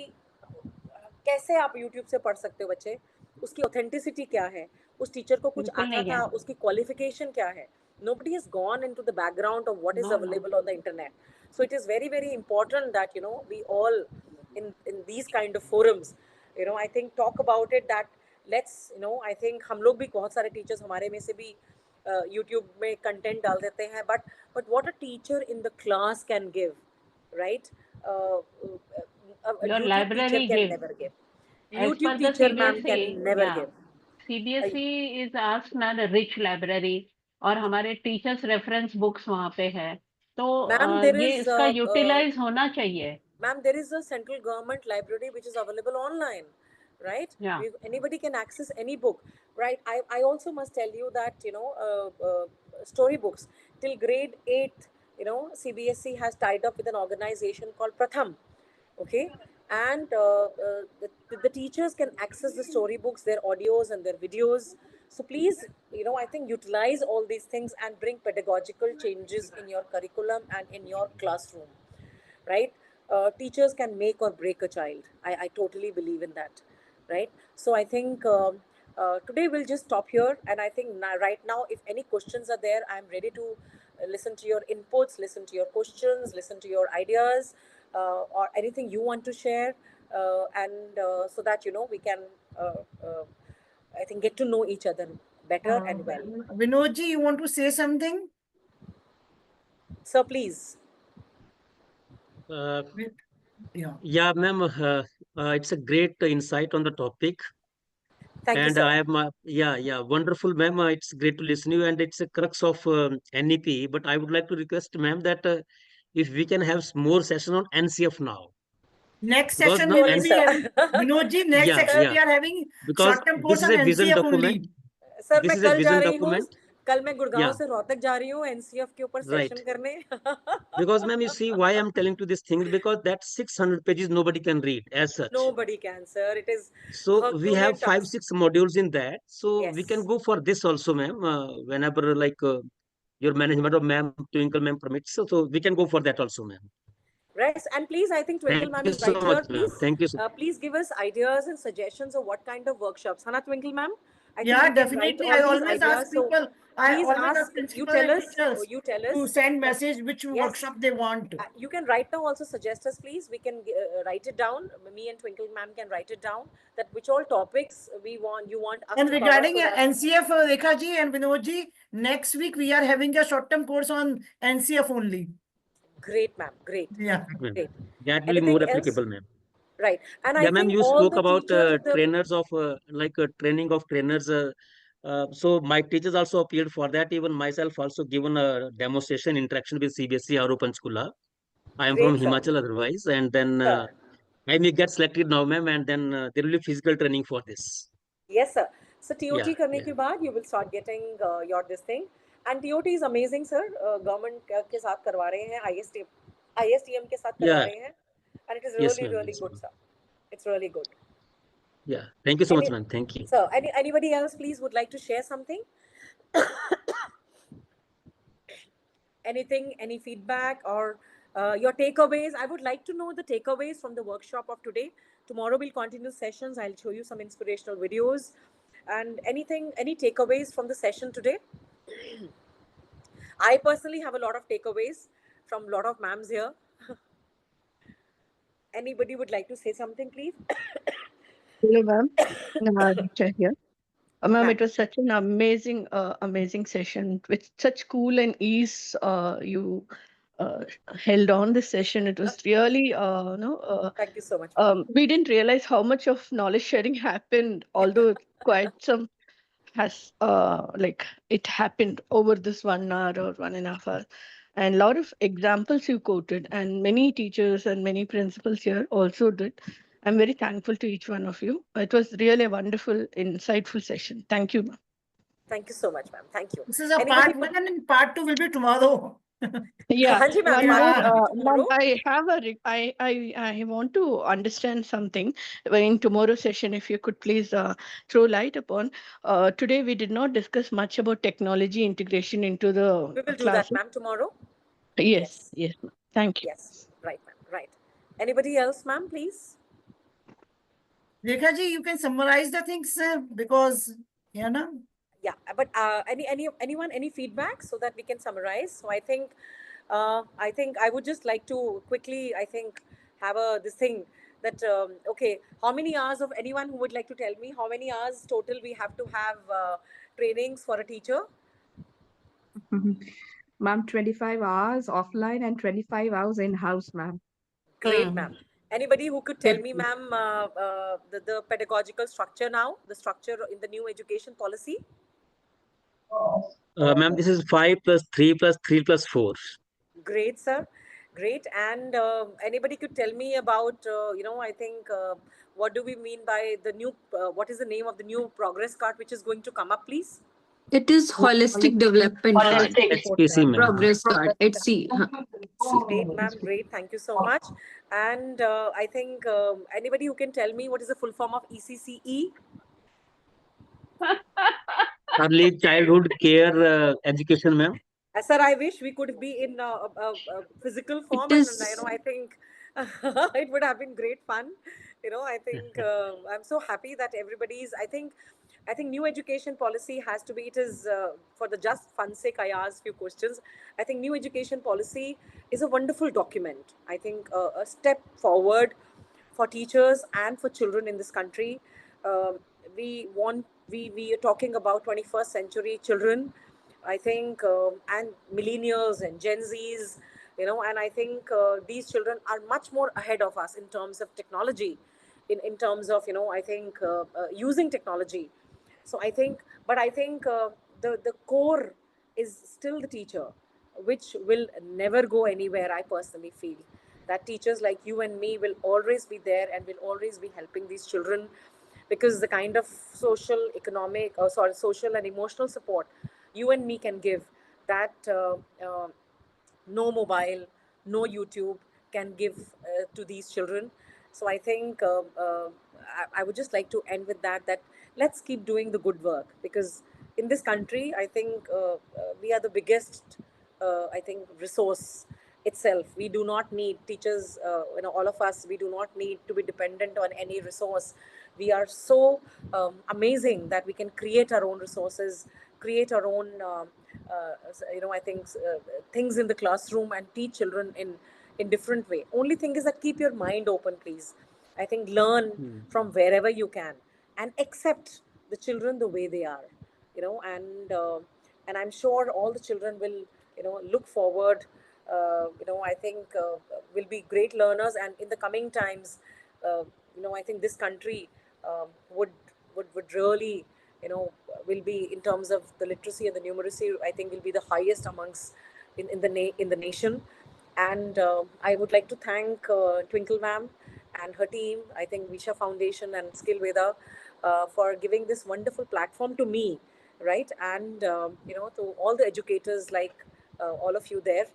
कैसे आप YouTube से पढ़ सकते हो बच्चे? उसकी ऑथेंटिसिटी क्या है? उस टीचर को कुछ बिल्कुल आता नहीं है. था, उसकी क्वालिफिकेशन क्या है? Nobody has gone into the background of what is No, no. available on the internet. So it is very, very important that we all in these kind of forums, I think talk about it, that let's, I think हम लोग भी बहुत सारे teachers हमारे में से भी YouTube में कंटेंट डाल देते हैं, but what a teacher in the class can give, right? A Your YouTube library teacher can give. never give. As per YouTube the teacher, ma'am, CBSE, can never yeah, give. CBSE is asked ना rich library, और हमारे teachers reference books वहाँ पे है, तो Ma'am, there ये is इसका utilise होना चाहिए. ma'am, there is a central government library which is available online, right? Yeah. Anybody can access any book, right? I also must tell you that, storybooks till grade 8th, CBSE has tied up with an organization called Pratham, okay? and the teachers can access the storybooks, their audios and their videos. So please, I think utilize all these things and bring pedagogical changes in your curriculum and in your classroom, right? Teachers can make or break a child. I totally believe in that, right? So I think today we'll just stop here. And I think right now, if any questions are there, I'm ready to listen to your inputs, listen to your questions, listen to your ideas, or anything you want to share. And so that, we can, I think, get to know each other better and well. Vinodji, you want to say something? So please. Yeah, ma'am, it's a great insight on the topic. Thank you, And sir. I am, yeah, wonderful, ma'am. It's great to listen to you, and it's a crux of NEP. But I would like to request, ma'am, that if we can have more session on NCF now. Next Because session now we will NC be having, Vinodji, next section we are having because short-term this course is on a vision NCF document. only. Sir This मैं is a कल जा vision रही हूँ, document. कल मैं Gurgaon Yeah. से रोहतक जा रही हूँ एनसीएफ के ऊपर Right. सेशन करने. Because, ma'am, you see why I'm telling you these things, because that 600 pages nobody can read as such. Nobody can, sir. It is So we have Herculean 5-6 modules in that. So Yes. we can go for this also, ma'am. Whenever your management or ma'am, Twinkle ma'am permits, so we can go for that also, ma'am. Right, and please, I think Twinkle Thank ma'am you is so right much, here. ma'am. Please, Thank you so please give us ideas and suggestions of what kind of workshops. Hana Twinkle ma'am? I think Yeah, we can write definitely. all I these always ideas. ask people, I please always ask, ask you principals tell and us, teachers you tell us to send that- message which Yes. workshop they want. You can right now also suggest us, please. We can write it down. Me and Twinkle ma'am can write it down, that which all topics you want us And to regarding cover. So that- NCF, Rekha ji and Vinodji, next week we are having a short-term course on NCF only. Great, ma'am. Great. Yeah. Great. that will be more Anything else? applicable, ma'am. Right. And Yeah, I ma'am, think you all spoke the about teachers, trainers of training of trainers. So my teachers also appeared for that. Even myself also given a demonstration interaction with CBSE Aro Panchkula. I am from Great, sir. Himachal otherwise, and then Sir. I may get selected now, ma'am, and then there will be physical training for this. Yes, sir. So TOT Yeah, करने yeah. के बाद you will start getting your this thing. And TOT is amazing, sir. Government के साथ करवा रहे हैं, ISTM के साथ करवा Yeah. रहे हैं. And it is Yes, really, ma'am. really Yes, good, ma'am. sir. It's really good. Yeah. Thank you so much, ma'am. Thank you. So, anybody else, please, would like to share something? Anything, any feedback or your takeaways? I would like to know the takeaways from the workshop of today. Tomorrow we'll continue sessions. I'll show you some inspirational videos. And anything, any takeaways from the session today? I personally have a lot of takeaways from a lot of ma'ams here. Anybody would like to say something, please? Hello, ma'am. Richa here. Ma'am, Ma'am. it was such an amazing session with such cool and ease. You held on this session. It was really, Thank you so much. we didn't realize how much of knowledge sharing happened, although quite some has it happened over this 1 hour or 1.5 hours. And a lot of examples you quoted, and many teachers and many principals here also did. I'm very thankful to each one of you. It was really a wonderful, insightful session. Thank you, ma'am. Thank you so much, ma'am. Thank you. This is a Anybody part 1 and part 2 will be tomorrow. Yeah, Hanji, ma'am, one part more. two will be Ma'am, tomorrow. I have I want to understand something in tomorrow's session. If you could please throw light upon. Today we did not discuss much about technology integration into the We will do that, classroom. ma'am, tomorrow. Yes, ma'am. Thank you. Yes, right, ma'am. Right. Anybody else, ma'am, please? Rekha ji, you can summarize the things because, yeah, na? Yeah, but anyone, any feedback so that we can summarize? So I think I would just like to quickly, have this thing that okay, how many hours of anyone who would like to tell me how many hours total we have to have trainings for a teacher? Ma'am, 25 hours offline and 25 hours in-house, ma'am. Great, ma'am. Anybody who could tell me, ma'am, the pedagogical structure now, the structure in the new education policy? Ma'am, this is 5 plus 3 plus 3 plus 4. Great, sir. Great. And anybody could tell me about, what do we mean by the new, what is the name of the new progress card which is going to come up, please? It is holistic development card, HPC में. progress card, HC. Great, ma'am. Great. Thank you so much. And I think anybody who can tell me what is the full form of ECCE? Early childhood care education, ma'am. Sir, I wish we could be in physical form, It and is I think it would have been great fun. I think I'm so happy that everybody's. I think new education policy has to be. It is for the just fun sake. I asked few questions. I think new education policy is a wonderful document. I think a step forward for teachers and for children in this country. We are talking about 21st century children. I think, and millennials and Gen Zs, and I think these children are much more ahead of us in terms of technology, in terms of, I think, using technology. So I think, but I think the core is still the teacher, which will never go anywhere, I personally feel. That teachers like you and me will always be there and will always be helping these children, because the kind of social, economic, social and emotional support you and me can give, that no mobile, no YouTube can give to these children. So I think I would just like to end with that let's keep doing the good work, because in this country, I think we are the biggest, I think, resource itself. We do not need teachers, all of us, we do not need to be dependent on any resource. We are so amazing that we can create our own resources, create our own, I think, things in the classroom and teach children in different way. Only thing is that keep your mind open, please. I think learn from wherever you can and accept the children the way they are, and I'm sure all the children will, look forward, I think will be great learners, and in the coming times, I think this country would really, will be, in terms of the literacy and the numeracy, I think will be the highest amongst in the nation. And I would like to thank Twinkle ma'am and her team, I think Visha Foundation and Skill Veda, for giving this wonderful platform to me, right? And to all the educators like all of you there,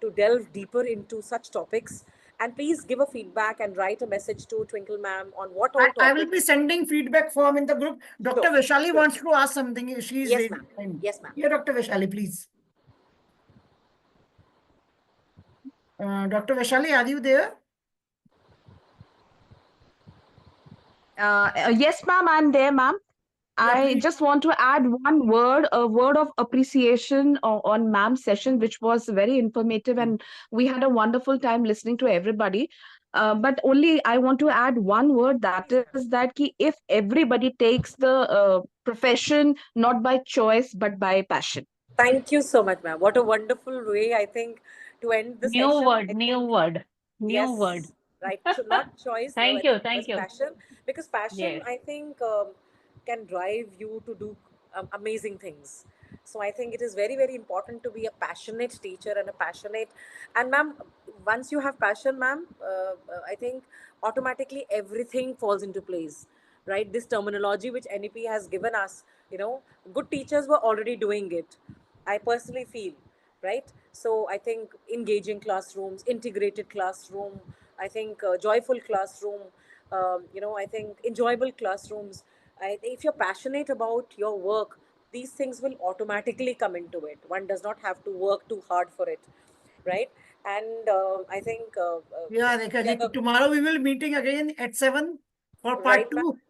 to delve deeper into such topics. And please give a feedback and write a message to Twinkle ma'am on what all I will be sending feedback form in the group. Dr. Sure, Vaishali sure. wants to ask something. She's Yes, ma'am. Yes, ma'am. Yeah, Dr. Vaishali, please. Dr. Vaishali, are you there? Yes, ma'am, I'm there, ma'am. I please. just want to add one word, a word of appreciation on ma'am's session, which was very informative, and we had a wonderful time listening to everybody. But only I want to add one word, that is that if everybody takes the profession not by choice but by passion. Thank you so much, ma'am. What a wonderful way, I think, to end the New session. word, new word, new Yes, word. right. Not choice. Thank I you, think thank you. passion, because passion, Yes. I think, can drive you to do amazing things. So I think it is very, very important to be a passionate teacher and a passionate. And ma'am, once you have passion, ma'am, I think automatically everything falls into place, right? This terminology which NEP has given us, good teachers were already doing it, I personally feel, right? So I think engaging classrooms, integrated classroom, I think joyful classroom, I think enjoyable classrooms. If you're passionate about your work, these things will automatically come into it. One does not have to work too hard for it, right? And I think Yeah, Rekha, tomorrow we will meeting again at 7 for part right, 2. ma'am.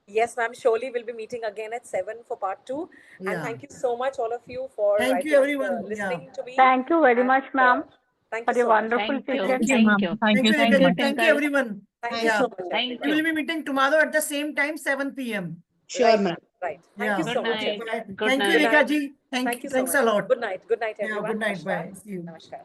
Yes, ma'am. Surely we'll be meeting again at 7 for part 2. Yeah. And thank you so much, all of you, for Thank you, everyone. listening to me. Thank you very much, ma'am, Thank for you your so much. wonderful Thank you, session. thank you. Thank you, Thank you, Rekha. Thank you, Twinkle. everyone. Thank you Yeah. so much. Thank We will you. be meeting tomorrow at the same time, 7 p.m. Sure, Right, ma'am. right. Thank Yeah. you Good so much. night. Bye. Good Thank you, night. Rekha ji. Thank you so Thanks much. a lot. Good night. Good night, Yeah, everyone. good night. Namaskar. Bye. See you. Namaskar.